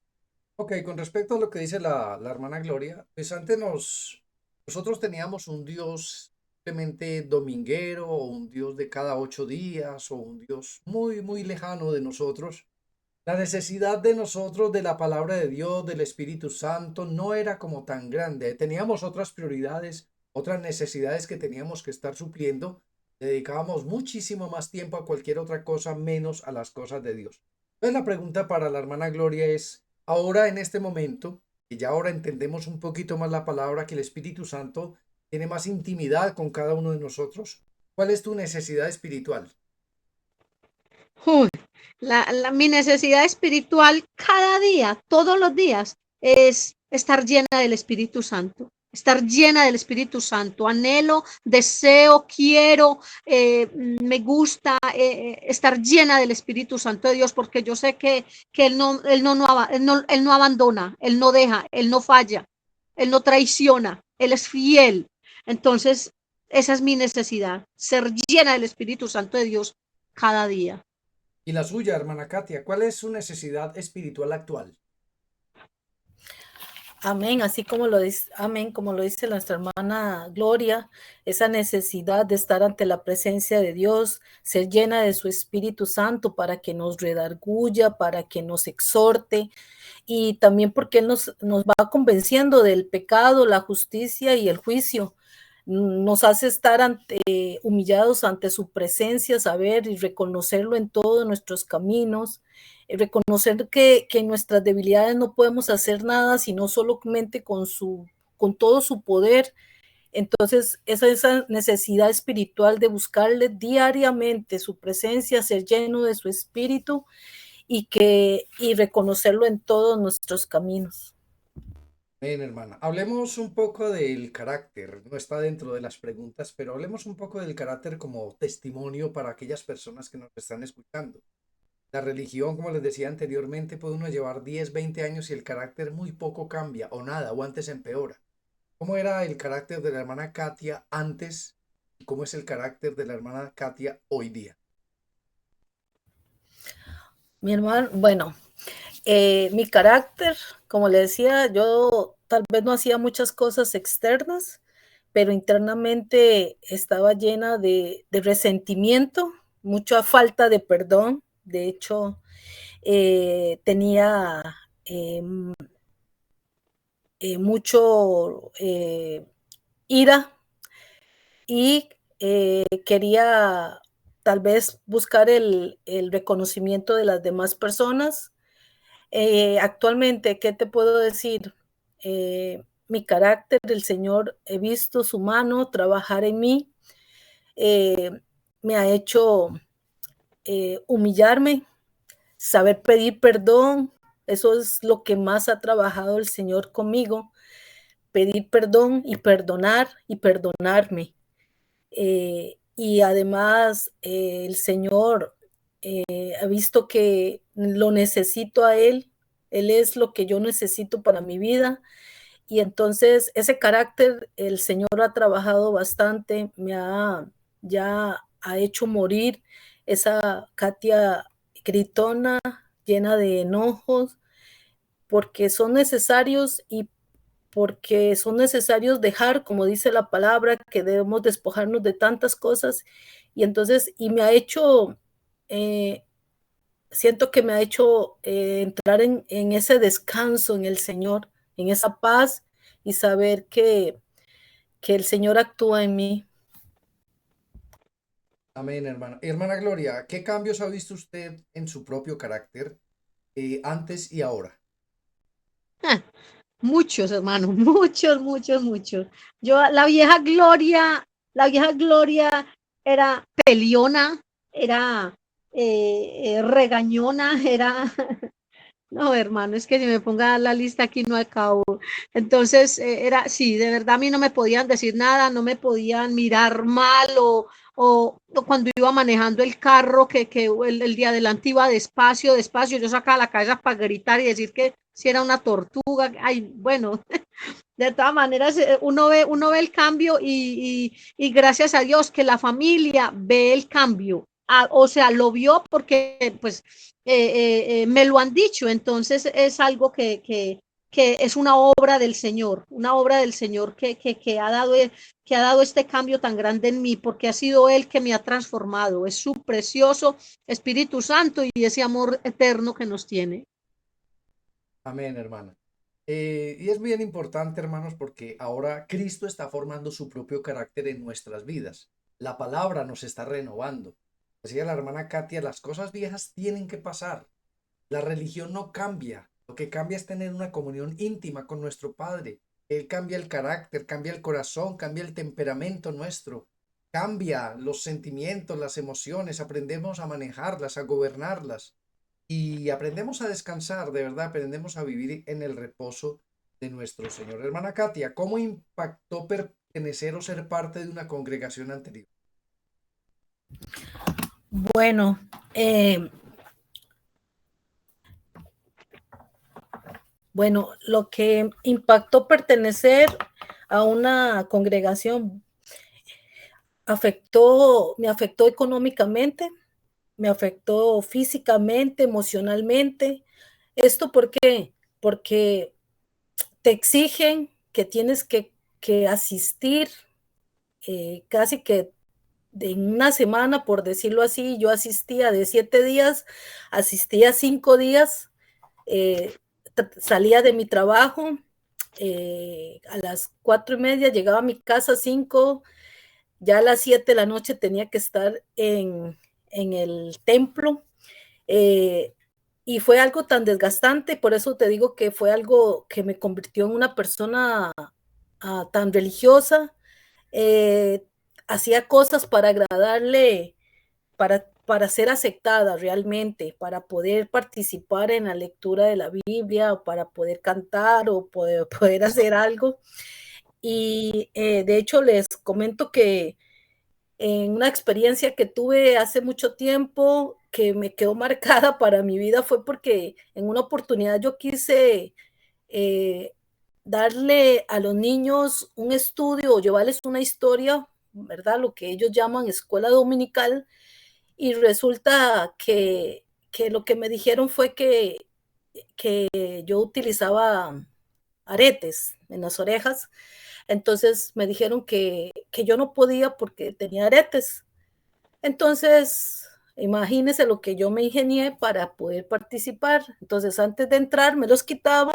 Ok, con respecto a lo que dice la hermana Gloria, pues nosotros teníamos un Dios simplemente dominguero, o un Dios de cada 8 días, o un Dios muy, muy lejano de nosotros. La necesidad de nosotros de la palabra de Dios, del Espíritu Santo, no era como tan grande. Teníamos otras prioridades, otras necesidades que teníamos que estar supliendo. Dedicábamos muchísimo más tiempo a cualquier otra cosa, menos a las cosas de Dios. Entonces la pregunta para la hermana Gloria es, ahora en este momento, que ya ahora entendemos un poquito más la palabra, que el Espíritu Santo tiene más intimidad con cada uno de nosotros, ¿cuál es tu necesidad espiritual? Uy, mi necesidad espiritual cada día, todos los días, es estar llena del Espíritu Santo. Estar llena del Espíritu Santo. Anhelo, deseo, quiero, me gusta estar llena del Espíritu Santo de Dios, porque yo sé que él no abandona, Él no deja, Él no falla, Él no traiciona, Él es fiel. Entonces, esa es mi necesidad, ser llena del Espíritu Santo de Dios cada día. Y la suya, hermana Katia, ¿cuál es su necesidad espiritual actual? Amén, así como lo dice, amén, como lo dice nuestra hermana Gloria, esa necesidad de estar ante la presencia de Dios, ser llena de su Espíritu Santo para que nos redarguya, para que nos exhorte y también porque Él nos va convenciendo del pecado, la justicia y el juicio. nos hace estar humillados ante su presencia, saber y reconocerlo en todos nuestros caminos, reconocer que en nuestras debilidades no podemos hacer nada, sino solamente con todo su poder. Entonces, esa necesidad espiritual de buscarle diariamente su presencia, ser lleno de su espíritu y reconocerlo en todos nuestros caminos. Bien, hermana. Hablemos un poco del carácter. No está dentro de las preguntas, pero hablemos un poco del carácter como testimonio para aquellas personas que nos están escuchando. La religión, como les decía anteriormente, puede uno llevar 10, 20 años y el carácter muy poco cambia, o nada, o antes empeora. ¿Cómo era el carácter de la hermana Katia antes y cómo es el carácter de la hermana Katia hoy día? Mi hermano, bueno, mi carácter, como le decía, yo tal vez no hacía muchas cosas externas, pero internamente estaba llena de resentimiento, mucha falta de perdón. De hecho, tenía mucho ira y quería tal vez buscar el reconocimiento de las demás personas. Actualmente, ¿qué te puedo decir? Mi carácter, el Señor, he visto su mano trabajar en mí, me ha hecho humillarme, saber pedir perdón. Eso es lo que más ha trabajado el Señor conmigo, pedir perdón y perdonar y perdonarme. Y además el Señor ha visto que lo necesito a Él es lo que yo necesito para mi vida. Y entonces ese carácter el Señor ha trabajado bastante, ya ha hecho morir esa Katia gritona, llena de enojos, porque son necesarios y porque son necesarios dejar, como dice la palabra, que debemos despojarnos de tantas cosas. Y entonces, y me ha hecho, siento que me ha hecho entrar en ese descanso en el Señor, en esa paz y saber que el Señor actúa en mí. Amén, hermana. Hermana Gloria, ¿qué cambios ha visto usted en su propio carácter antes y ahora? Ah, muchos, hermano, muchos, muchos, muchos. Yo, la vieja Gloria era peleona, era regañona, era, no, hermano, es que si me ponga a dar la lista aquí no acabo. Entonces, sí, de verdad a mí no me podían decir nada, no me podían mirar mal o cuando iba manejando el carro, que el de adelante iba despacio, despacio, yo sacaba la cabeza para gritar y decir que si era una tortuga. Ay, bueno, de todas maneras, uno ve el cambio y gracias a Dios que la familia ve el cambio. O sea, lo vio porque pues me lo han dicho, entonces es algo que es una obra del Señor que ha dado este cambio tan grande en mí, porque ha sido Él que me ha transformado, es su precioso Espíritu Santo y ese amor eterno que nos tiene. Amén, hermana. Y es bien importante, hermanos, porque ahora Cristo está formando su propio carácter en nuestras vidas. La palabra nos está renovando. Decía la hermana Katia, las cosas viejas tienen que pasar. La religión no cambia. Lo que cambia es tener una comunión íntima con nuestro Padre. Él cambia el carácter, cambia el corazón, cambia el temperamento nuestro, cambia los sentimientos, las emociones, aprendemos a manejarlas, a gobernarlas. Y aprendemos a descansar, de verdad, aprendemos a vivir en el reposo de nuestro Señor. Hermana Katia, ¿cómo impactó pertenecer o ser parte de una congregación anterior? Bueno, lo que impactó pertenecer a una congregación me afectó económicamente, me afectó físicamente, emocionalmente. ¿Esto por qué? Porque te exigen que tienes que asistir casi que en una semana, por decirlo así. Yo asistía de 7 días, asistía 5 días, salía de mi trabajo a las 4:30, llegaba a mi casa 5, ya a las 7 de la noche tenía que estar en el templo. Y fue algo tan desgastante, por eso te digo que fue algo que me convirtió en una persona tan religiosa. eh, Hacía cosas para agradarle, para ser aceptada realmente, para poder participar en la lectura de la Biblia, o para poder cantar, o poder hacer algo. Y de hecho les comento que en una experiencia que tuve hace mucho tiempo, que me quedó marcada para mi vida, fue porque en una oportunidad yo quise eh, darle a los niños un estudio o llevarles una historia, ¿verdad? Lo que ellos llaman escuela dominical, y resulta que lo que me dijeron fue que yo utilizaba aretes en las orejas. Entonces me dijeron que yo no podía porque tenía aretes. Entonces, imagínense lo que yo me ingenié para poder participar. Entonces, antes de entrar, me los quitaba,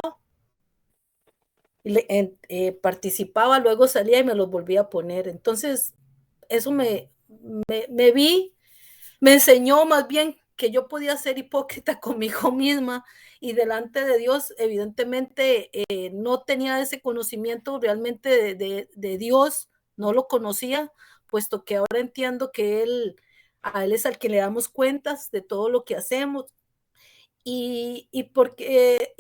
participaba, luego salía y me los volvía a poner. Entonces, eso me vi, me enseñó más bien que yo podía ser hipócrita conmigo misma, y delante de Dios, evidentemente, no tenía ese conocimiento realmente de Dios, no lo conocía, puesto que ahora entiendo que a Él es al que le damos cuentas de todo lo que hacemos. Y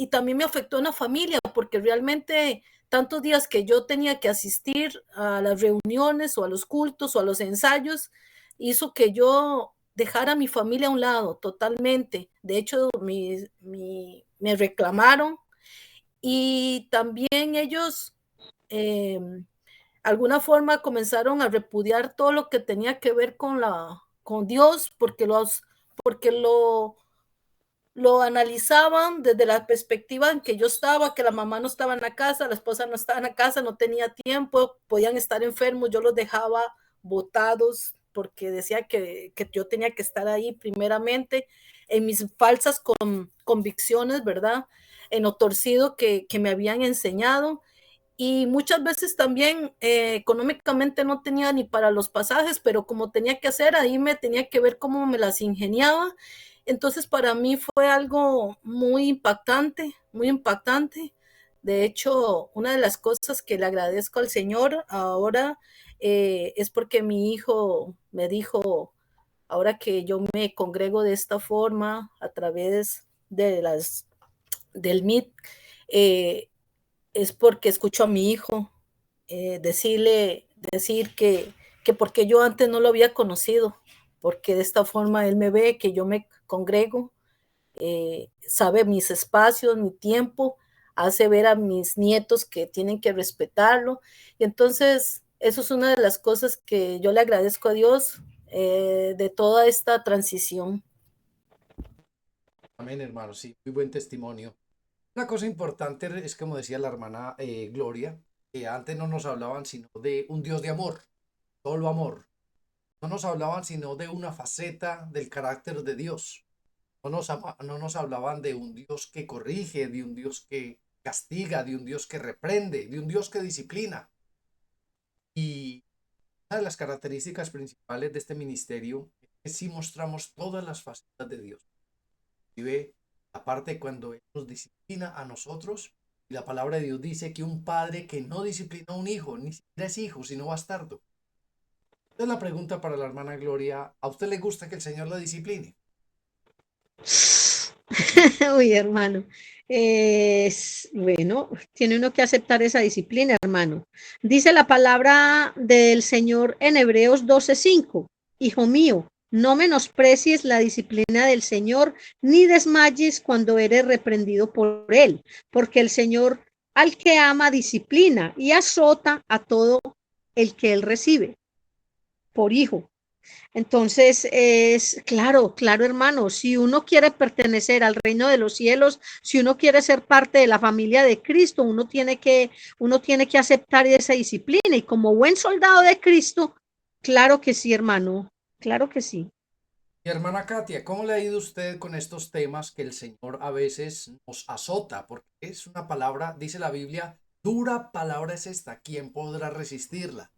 también me afectó en la familia, porque realmente tantos días que yo tenía que asistir a las reuniones o a los cultos o a los ensayos, hizo que yo dejara a mi familia a un lado totalmente. De hecho, me reclamaron, y también ellos, eh, alguna forma, comenzaron a repudiar todo lo que tenía que ver con Dios, porque lo analizaban desde la perspectiva en que yo estaba, que la mamá no estaba en la casa, la esposa no estaba en la casa, no tenía tiempo, podían estar enfermos, yo los dejaba botados porque decía que yo tenía que estar ahí primeramente, en mis falsas convicciones, ¿verdad? En lo torcido que me habían enseñado. Y muchas veces también económicamente no tenía ni para los pasajes, pero como tenía que hacer, ahí me tenía que ver cómo me las ingeniaba. Entonces para mí fue algo muy impactante, muy impactante. De hecho, una de las cosas que le agradezco al Señor ahora, es porque mi hijo me dijo, ahora que yo me congrego de esta forma a través del Meet, eh, es porque escucho a mi hijo decir que porque yo antes no lo había conocido, porque de esta forma él me ve, que yo me congrego, sabe mis espacios, mi tiempo, hace ver a mis nietos que tienen que respetarlo. Y entonces, eso es una de las cosas que yo le agradezco a Dios, de toda esta transición. Amén, hermano, sí, muy buen testimonio. Una cosa importante es, como decía la hermana Gloria, que antes no nos hablaban sino de un Dios de amor, solo amor. No nos hablaban sino de una faceta del carácter de Dios. No nos hablaban de un Dios que corrige, de un Dios que castiga, de un Dios que reprende, de un Dios que disciplina. Y una de las características principales de este ministerio es que sí mostramos todas las facetas de Dios. Y ve la parte cuando Él nos disciplina a nosotros, y la palabra de Dios dice que un padre que no disciplina a un hijo, ni siquiera es hijo, sino bastardo. Entonces la pregunta para la hermana Gloria: ¿a usted le gusta que el Señor la discipline? Uy, hermano. Bueno, tiene uno que aceptar esa disciplina, hermano. Dice la palabra del Señor en Hebreos 12:5. Hijo mío, no menosprecies la disciplina del Señor, ni desmayes cuando eres reprendido por Él, porque el Señor al que ama disciplina y azota a todo el que Él recibe por hijo. Entonces, es claro, claro, hermano, si uno quiere pertenecer al reino de los cielos, si uno quiere ser parte de la familia de Cristo, uno tiene que aceptar esa disciplina. Y como buen soldado de Cristo, claro que sí, hermano, claro que sí. Y hermana Katia, ¿cómo le ha ido usted con estos temas que el Señor a veces nos azota? Porque es una palabra, dice la Biblia, Dura palabra es esta, ¿quién podrá resistirla?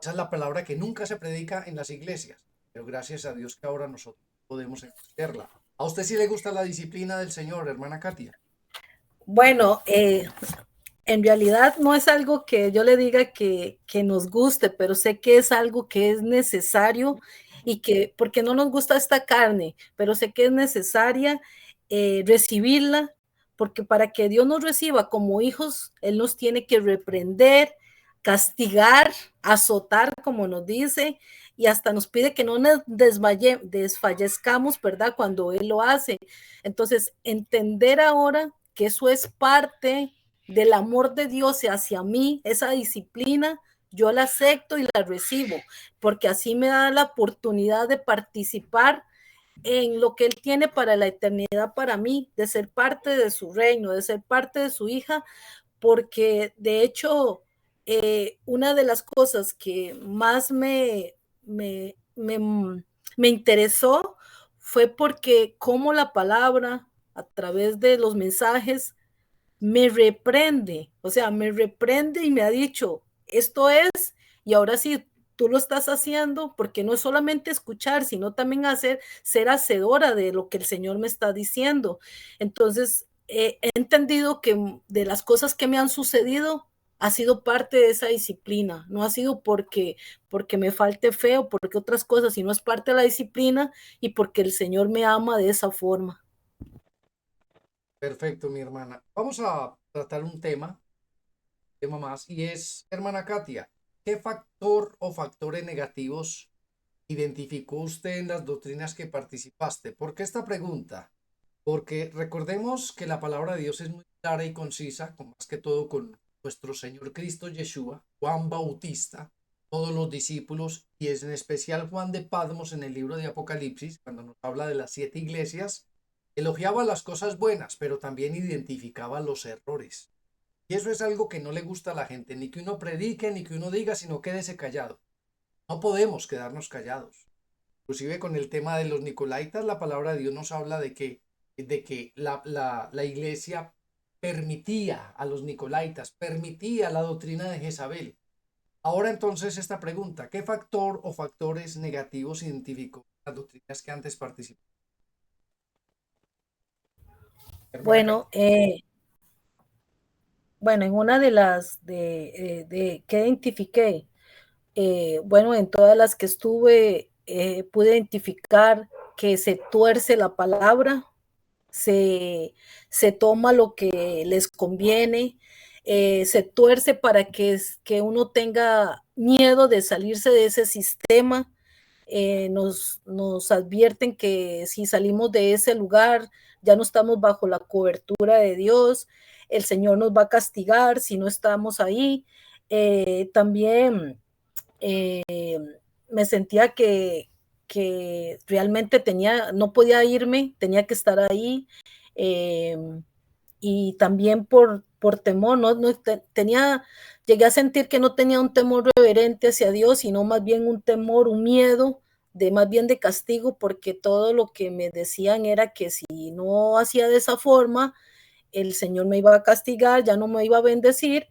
Esa es la palabra que nunca se predica en las iglesias, pero gracias a Dios que ahora nosotros podemos entenderla. ¿A usted sí le gusta la disciplina del Señor, hermana Katia? Bueno, en realidad no es algo que yo le diga que nos guste, pero sé que es algo que es necesario y que, porque no nos gusta esta carne, pero sé que es necesaria recibirla, porque para que Dios nos reciba como hijos, Él nos tiene que reprender, castigar, azotar, como nos dice, y hasta nos pide que no nos desfallezcamos, ¿verdad? Cuando Él lo hace. Entonces, entender ahora que eso es parte del amor de Dios hacia mí, esa disciplina, yo la acepto y la recibo, porque así me da la oportunidad de participar en lo que Él tiene para la eternidad para mí, de ser parte de su reino, de ser parte de su hija, porque de hecho, una de las cosas que más me interesó fue porque cómo la palabra, a través de los mensajes, me reprende, o sea, me reprende y me ha dicho, esto es, y ahora sí, tú lo estás haciendo, porque no es solamente escuchar, sino también ser hacedora de lo que el Señor me está diciendo. Entonces, he entendido que de las cosas que me han sucedido, ha sido parte de esa disciplina, no ha sido porque me falte fe o porque otras cosas, sino es parte de la disciplina y porque el Señor me ama de esa forma. Perfecto, mi hermana. Vamos a tratar un tema más, y es, hermana Katia, ¿qué factor o factores negativos identificó usted en las doctrinas que participaste? ¿Por qué esta pregunta? Porque recordemos que la palabra de Dios es muy clara y concisa, con más que todo con nuestro Señor Cristo Yeshua, Juan Bautista, todos los discípulos, y es en especial Juan de Patmos en el libro de Apocalipsis, cuando nos habla de las 7 iglesias, elogiaba las cosas buenas, pero también identificaba los errores. Y eso es algo que no le gusta a la gente, ni que uno predique, ni que uno diga, sino quédese callado. No podemos quedarnos callados. Inclusive con el tema de los Nicolaitas, la palabra de Dios nos habla de que la iglesia permitía a los Nicolaitas, permitía la doctrina de Jezabel. Ahora entonces esta pregunta, ¿qué factor o factores negativos identificó las doctrinas que antes participaron? Bueno, bueno, en una de las que identifiqué, bueno, en todas las que estuve, pude identificar que se tuerce la palabra, se toma lo que les conviene, se tuerce para que uno tenga miedo de salirse de ese sistema. Nos advierten que si salimos de ese lugar ya no estamos bajo la cobertura de Dios, el Señor nos va a castigar si no estamos ahí. También eh, me sentía que realmente no podía irme, tenía que estar ahí. eh, y también por temor, llegué a sentir que no tenía un temor reverente hacia Dios, sino más bien un temor, un miedo, más bien de castigo, porque todo lo que me decían era que si no hacía de esa forma, el Señor me iba a castigar, ya no me iba a bendecir.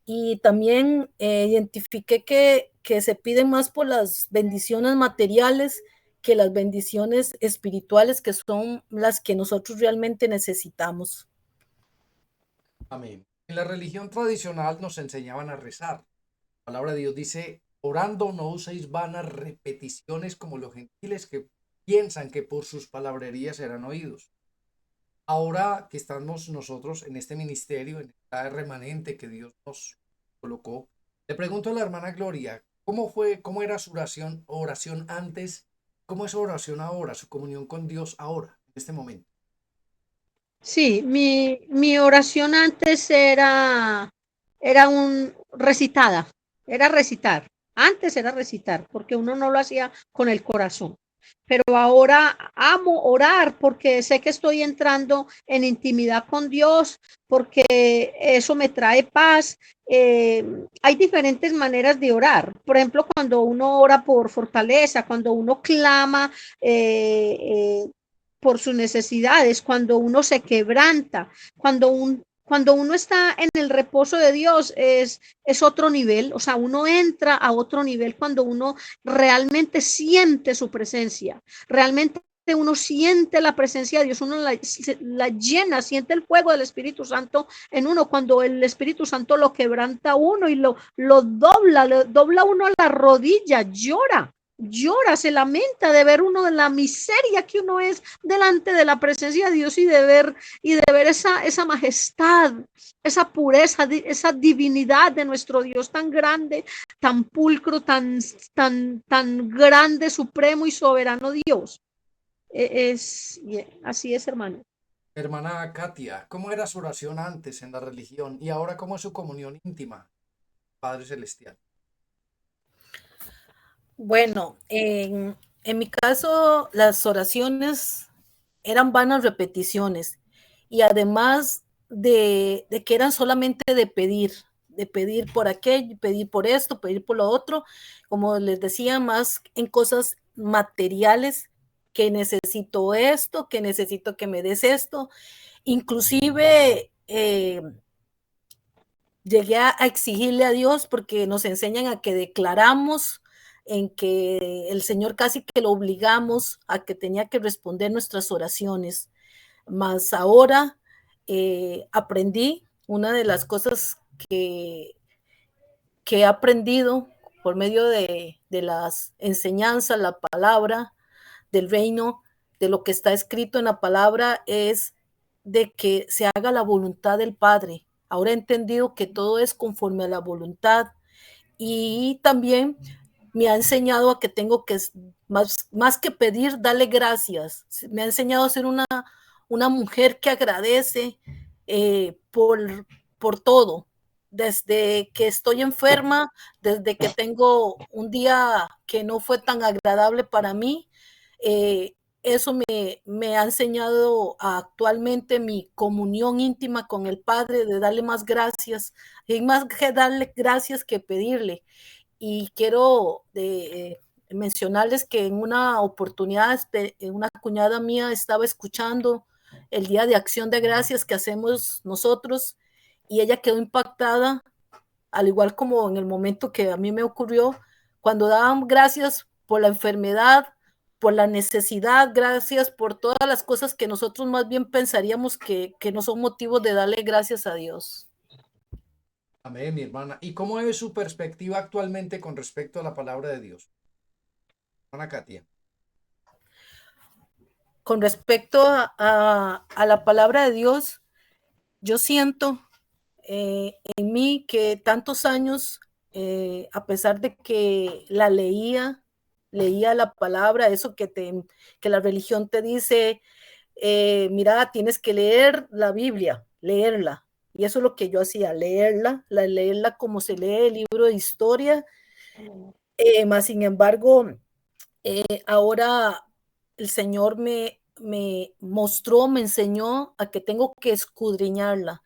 Y también identifiqué que se piden más por las bendiciones materiales que las bendiciones espirituales, que son las que nosotros realmente necesitamos. Amén. En la religión tradicional nos enseñaban a rezar. La palabra de Dios dice, orando no uséis vanas repeticiones como los gentiles que piensan que por sus palabrerías serán oídos. Ahora que estamos nosotros en este ministerio, en esta remanente que Dios nos colocó, le pregunto a la hermana Gloria, cómo era su oración antes, cómo es su oración ahora, su comunión con Dios ahora, en este momento? Sí, mi oración antes era recitada, era recitar. Antes era recitar, porque uno no lo hacía con el corazón. Pero ahora amo orar porque sé que estoy entrando en intimidad con Dios, porque eso me trae paz. Hay diferentes maneras de orar. Por ejemplo, cuando uno ora por fortaleza, cuando uno clama por sus necesidades, cuando uno se quebranta, cuando Cuando uno está en el reposo de Dios es otro nivel, o sea, uno entra a otro nivel cuando uno realmente siente su presencia, realmente uno siente la presencia de Dios, uno la llena, siente el fuego del Espíritu Santo en uno, cuando el Espíritu Santo lo quebranta a uno y lo dobla uno a la rodilla, llora, se lamenta de ver uno de la miseria que uno es delante de la presencia de Dios y de ver esa majestad, esa pureza, esa divinidad de nuestro Dios tan grande, tan pulcro, tan grande, supremo y soberano Dios. Así es, hermano. Hermana Katia, ¿cómo era su oración antes en la religión y ahora cómo es su comunión íntima, Padre Celestial? Bueno, en mi caso, las oraciones eran vanas repeticiones y además de que eran solamente de pedir por aquello, pedir por esto, pedir por lo otro, como les decía, más en cosas materiales, que necesito esto, que necesito que me des esto, inclusive llegué a exigirle a Dios porque nos enseñan a que declaramos en que el Señor casi que lo obligamos a que tenía que responder nuestras oraciones. Más ahora aprendí una de las cosas que he aprendido por medio de las enseñanzas, la palabra del reino, de lo que está escrito en la palabra, es de que se haga la voluntad del Padre. Ahora he entendido que todo es conforme a la voluntad y también me ha enseñado a que tengo que, más que pedir, darle gracias. Me ha enseñado a ser una mujer que agradece por todo. Desde que estoy enferma, desde que tengo un día que no fue tan agradable para mí, eso me ha enseñado a actualmente mi comunión íntima con el Padre, de darle más gracias, y más que darle gracias que pedirle. Y quiero mencionarles que en una oportunidad una cuñada mía estaba escuchando el Día de Acción de Gracias que hacemos nosotros y ella quedó impactada, al igual como en el momento que a mí me ocurrió, cuando daban gracias por la enfermedad, por la necesidad, gracias por todas las cosas que nosotros más bien pensaríamos que no son motivos de darle gracias a Dios. Amén, mi hermana. ¿Y cómo es su perspectiva actualmente con respecto a la palabra de Dios? Hermana Katia. Con respecto a la palabra de Dios, yo siento en mí que tantos años, a pesar de que la leía la palabra, eso que la religión te dice, mira, tienes que leer la Biblia, leerla. Y eso es lo que yo hacía, leerla como se lee el libro de historia. Más sin embargo, ahora el Señor me mostró, me enseñó a que tengo que escudriñarla.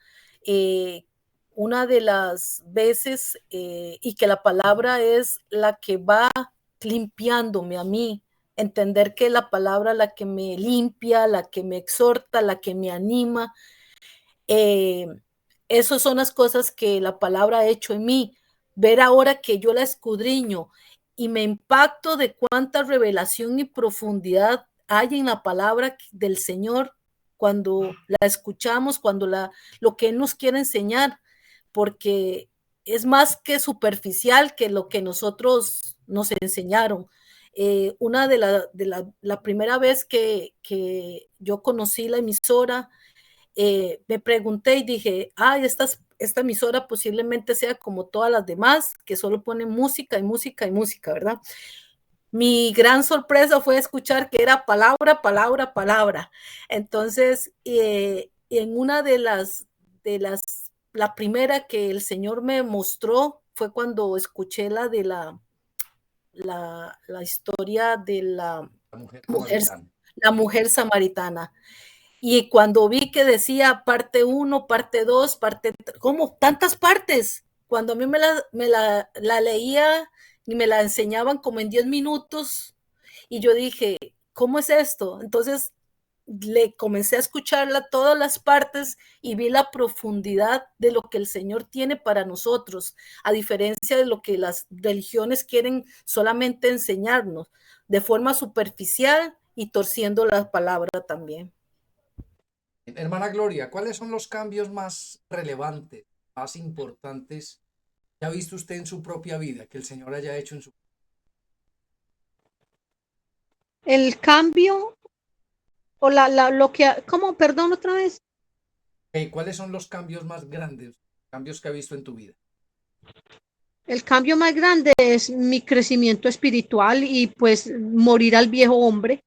Una de las veces, y que la palabra es la que va limpiándome a mí, entender que la palabra la que me limpia, la que me exhorta, la que me anima. Esas son las cosas que la palabra ha hecho en mí. Ver ahora que yo la escudriño y me impacto de cuánta revelación y profundidad hay en la palabra del Señor cuando la escuchamos, lo que Él nos quiere enseñar, porque es más que superficial que lo que nosotros nos enseñaron. Una de la primera vez que yo conocí la emisora, me pregunté y dije, ay, esta emisora posiblemente sea como todas las demás, que solo ponen música y música y música, ¿verdad? Mi gran sorpresa fue escuchar que era palabra, palabra, palabra. Entonces, en una la primera que el Señor me mostró fue cuando escuché la historia de mujer, la mujer samaritana. Y cuando vi que decía parte 1, parte 2, parte 3, ¿cómo? Tantas partes. Cuando a mí la leía y me la enseñaban como en 10 minutos, y yo dije, ¿cómo es esto? Entonces le comencé a escucharla todas las partes y vi la profundidad de lo que el Señor tiene para nosotros, a diferencia de lo que las religiones quieren solamente enseñarnos de forma superficial y torciendo la palabra también. Hermana Gloria, ¿cuáles son los cambios más relevantes, más importantes que ha visto usted en su propia vida, que el Señor haya hecho en su vida? El cambio o lo que, ¿cómo? Perdón, otra vez. ¿Cuáles son los cambios más grandes, cambios que ha visto en tu vida? El cambio más grande es mi crecimiento espiritual y pues morir al viejo hombre,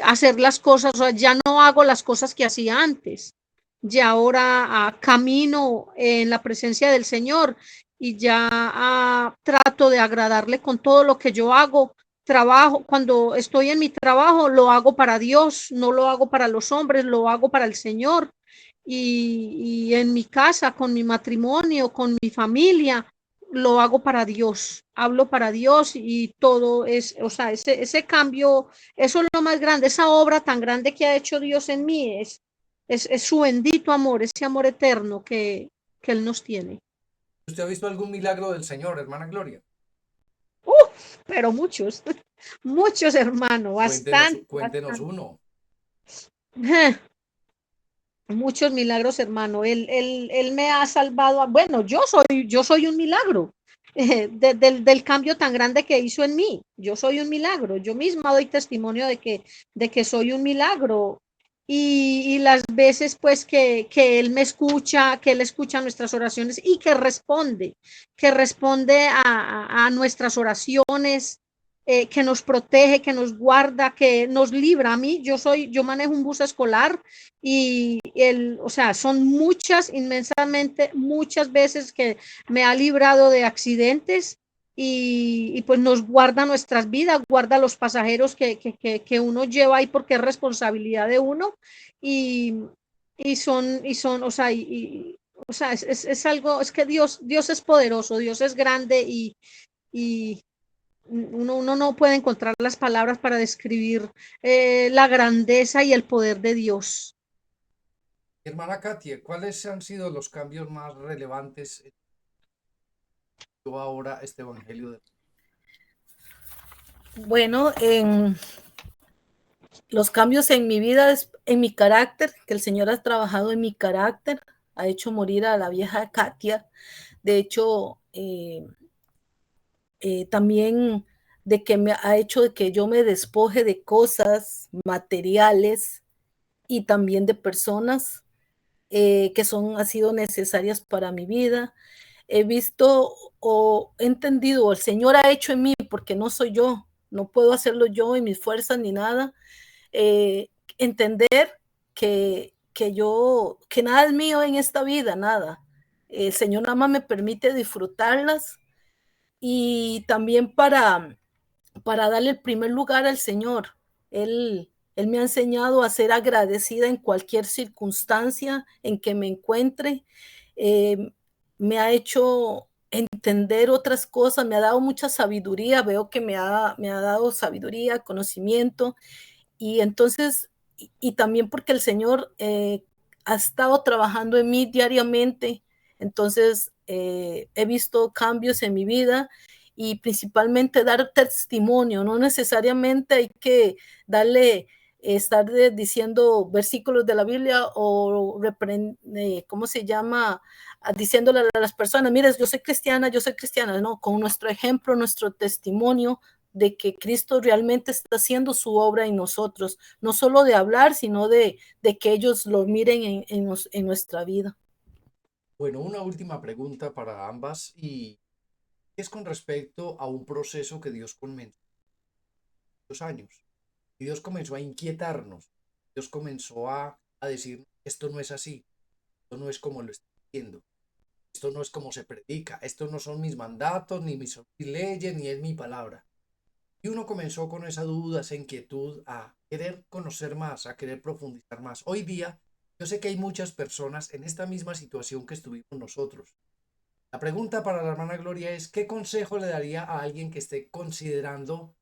hacer las cosas, o sea, ya no hago las cosas que hacía antes, ya ahora camino en la presencia del Señor y ya trato de agradarle con todo lo que yo hago. Trabajo, cuando estoy en mi trabajo, lo hago para Dios, no lo hago para los hombres, lo hago para el Señor. Y en mi casa, con mi matrimonio, con mi familia, lo hago para Dios, hablo para Dios y todo es, o sea, ese cambio, eso es lo más grande, esa obra tan grande que ha hecho Dios en mí es su bendito amor, ese amor eterno que Él nos tiene. ¿Usted ha visto algún milagro del Señor, hermana Gloria? Pero muchos, muchos hermanos, Cuéntenos, bastante, cuéntenos bastante. uno. Muchos milagros, hermano. Él me ha salvado. Bueno, yo soy un milagro del cambio tan grande que hizo en mí. Yo soy un milagro. Yo misma doy testimonio de que soy un milagro. Y las veces pues que Él me escucha, que Él escucha nuestras oraciones y que responde a nuestras oraciones, que nos protege, que nos guarda, que nos libra. A mí, yo manejo un bus escolar y o sea, son inmensamente, muchas veces que me ha librado de accidentes y pues nos guarda nuestras vidas, guarda los pasajeros que uno lleva ahí porque es responsabilidad de uno y, y son, o sea, es algo, es que Dios es poderoso, Dios es grande y uno no puede encontrar las palabras para describir la grandeza y el poder de Dios. Hermana Katia, ¿cuáles han sido los cambios más relevantes en ahora este evangelio de... Bueno, en los cambios en mi vida, en mi carácter, que el Señor ha trabajado en mi carácter, ha hecho morir a la vieja Katia. De hecho, también de que me ha hecho de que yo me despoje de cosas materiales y también de personas que han sido necesarias para mi vida. He visto o he entendido, el Señor ha hecho en mí, porque no soy yo, no puedo hacerlo yo en mis fuerzas ni nada, entender que nada es mío en esta vida, nada. El Señor nada más me permite disfrutarlas y también para darle el primer lugar al Señor. Él me ha enseñado a ser agradecida en cualquier circunstancia en que me encuentre. Eh, Me ha hecho entender otras cosas, me ha dado mucha sabiduría, veo que me ha dado sabiduría, conocimiento, y entonces, y también porque el Señor ha estado trabajando en mí diariamente, entonces he visto cambios en mi vida y principalmente dar testimonio, no necesariamente hay que darle, estar diciendo versículos de la Biblia o ¿cómo se llama? Diciéndole a las personas, mire, yo soy cristiana, no, con nuestro ejemplo, nuestro testimonio de que Cristo realmente está haciendo su obra en nosotros, no solo de hablar, sino de que ellos lo miren en nuestra vida. Bueno, una última pregunta para ambas y es con respecto a un proceso que Dios comenzó hace 2 años. Y Dios comenzó a inquietarnos. Dios comenzó a decir, esto no es así, esto no es como lo estoy diciendo, esto no es como se predica, estos no son mis mandatos, ni mis leyes, ni es mi palabra. Y uno comenzó con esa duda, esa inquietud, a querer conocer más, a querer profundizar más. Hoy día, yo sé que hay muchas personas en esta misma situación que estuvimos nosotros. La pregunta para la hermana Gloria es, ¿qué consejo le daría a alguien que esté considerando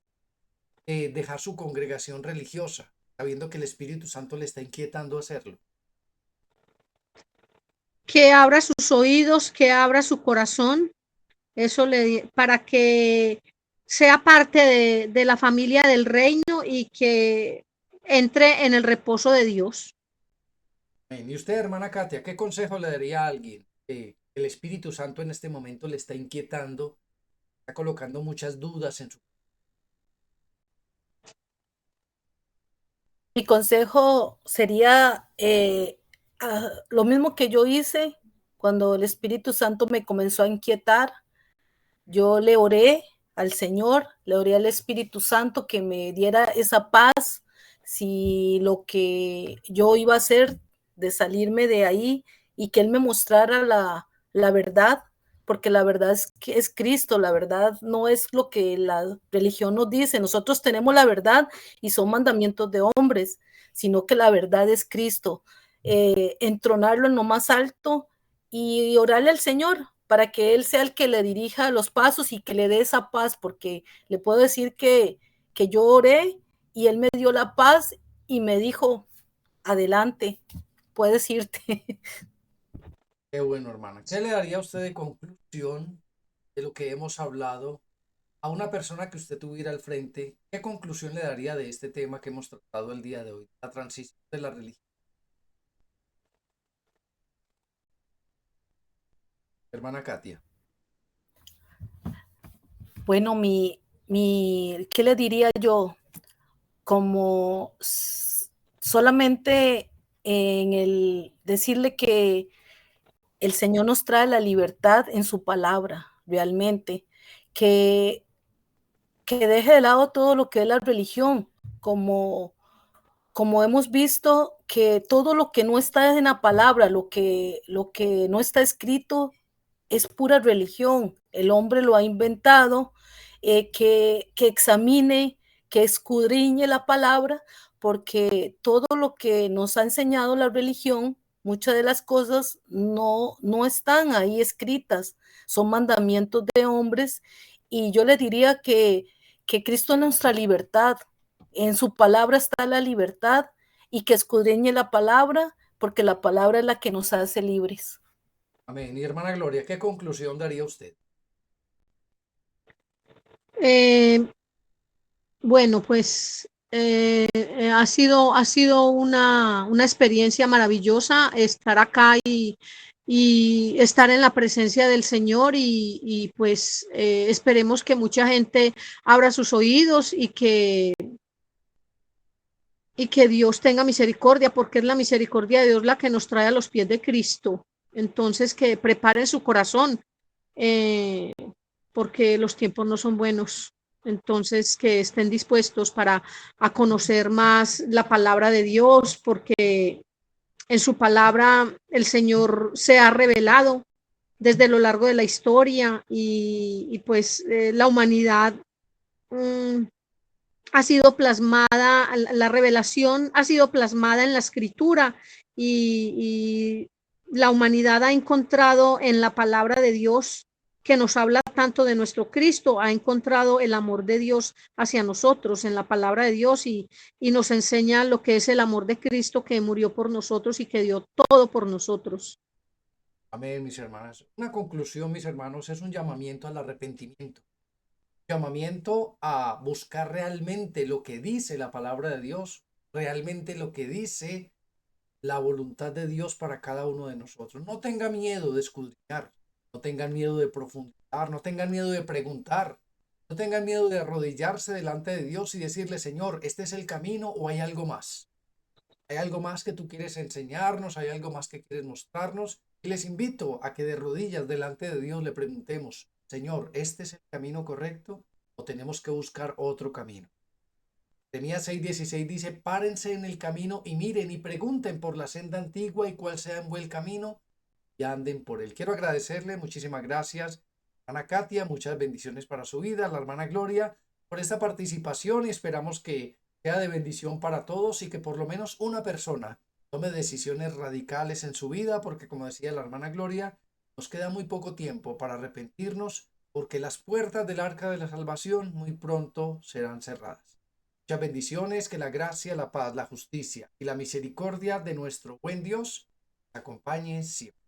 dejar su congregación religiosa? sabiendo que el Espíritu Santo le está inquietando a hacerlo? Que abra sus oídos, que abra su corazón, para que sea parte de la familia del reino y que entre en el reposo de Dios. Amén. Y usted, hermana Katia, ¿qué consejo le daría a alguien que el Espíritu Santo en este momento le está inquietando, está colocando muchas dudas en su... Mi consejo sería lo mismo que yo hice cuando el Espíritu Santo me comenzó a inquietar. Yo le oré al Señor, le oré al Espíritu Santo que me diera esa paz, si lo que yo iba a hacer de salirme de ahí y que Él me mostrara la verdad, porque la verdad es que es Cristo, la verdad no es lo que la religión nos dice. Nosotros tenemos la verdad y son mandamientos de hombres, sino que la verdad es Cristo. Entronarlo en lo más alto y orarle al Señor para que Él sea el que le dirija los pasos y que le dé esa paz, porque le puedo decir que yo oré y Él me dio la paz y me dijo, adelante, puedes irte. Qué bueno, hermana. ¿Qué le daría a usted de conclusión de lo que hemos hablado a una persona que usted tuviera al frente? ¿Qué conclusión le daría de este tema que hemos tratado el día de hoy, la transición de la religión? Hermana Katia. Bueno, ¿qué le diría yo? Como solamente en el decirle que el Señor nos trae la libertad en su palabra, realmente, que, que deje de lado todo lo que es la religión, como, como hemos visto que todo lo que no está en la palabra, lo que no está escrito, es pura religión. El hombre lo ha inventado, que examine, que escudriñe la palabra, porque todo lo que nos ha enseñado la religión, muchas de las cosas no están ahí escritas, son mandamientos de hombres, y yo le diría que Cristo es nuestra libertad, en su palabra está la libertad, y que escudriñe la palabra, porque la palabra es la que nos hace libres. Amén. Y hermana Gloria, ¿qué conclusión daría usted? Eh, bueno, pues ha sido una experiencia maravillosa estar acá y estar en la presencia del Señor y pues esperemos que mucha gente abra sus oídos y que Dios tenga misericordia, porque es la misericordia de Dios la que nos trae a los pies de Cristo. Entonces, que preparen su corazón, eh, porque los tiempos no son buenos. Entonces, que estén dispuestos para a conocer más la palabra de Dios, porque en su palabra el Señor se ha revelado desde lo largo de la historia y pues la humanidad ha sido plasmada, la revelación ha sido plasmada en la escritura y la humanidad ha encontrado en la palabra de Dios que nos habla tanto de nuestro Cristo, ha encontrado el amor de Dios hacia nosotros en la palabra de Dios y nos enseña lo que es el amor de Cristo que murió por nosotros y que dio todo por nosotros. Amén, mis hermanas. Una conclusión, mis hermanos, es un llamamiento al arrepentimiento. Llamamiento a buscar realmente lo que dice la palabra de Dios, realmente lo que dice la voluntad de Dios para cada uno de nosotros. No tenga miedo de escudriñar, no tengan miedo de profundizar, no tengan miedo de preguntar, no tengan miedo de arrodillarse delante de Dios y decirle, Señor, ¿este es el camino o hay algo más? ¿Hay algo más que tú quieres enseñarnos? ¿Hay algo más que quieres mostrarnos? Y les invito a que de rodillas delante de Dios le preguntemos, Señor, ¿este es el camino correcto o tenemos que buscar otro camino? Jeremías 6:16 dice, párense en el camino y miren y pregunten por la senda antigua y cuál sea un buen camino y anden por él. Quiero agradecerle, muchísimas gracias, Ana Katia, muchas bendiciones para su vida, la hermana Gloria, por esta participación y esperamos que sea de bendición para todos y que por lo menos una persona tome decisiones radicales en su vida, porque como decía la hermana Gloria, nos queda muy poco tiempo para arrepentirnos, porque las puertas del arca de la salvación muy pronto serán cerradas. Muchas bendiciones, que la gracia, la paz, la justicia y la misericordia de nuestro buen Dios te acompañe siempre.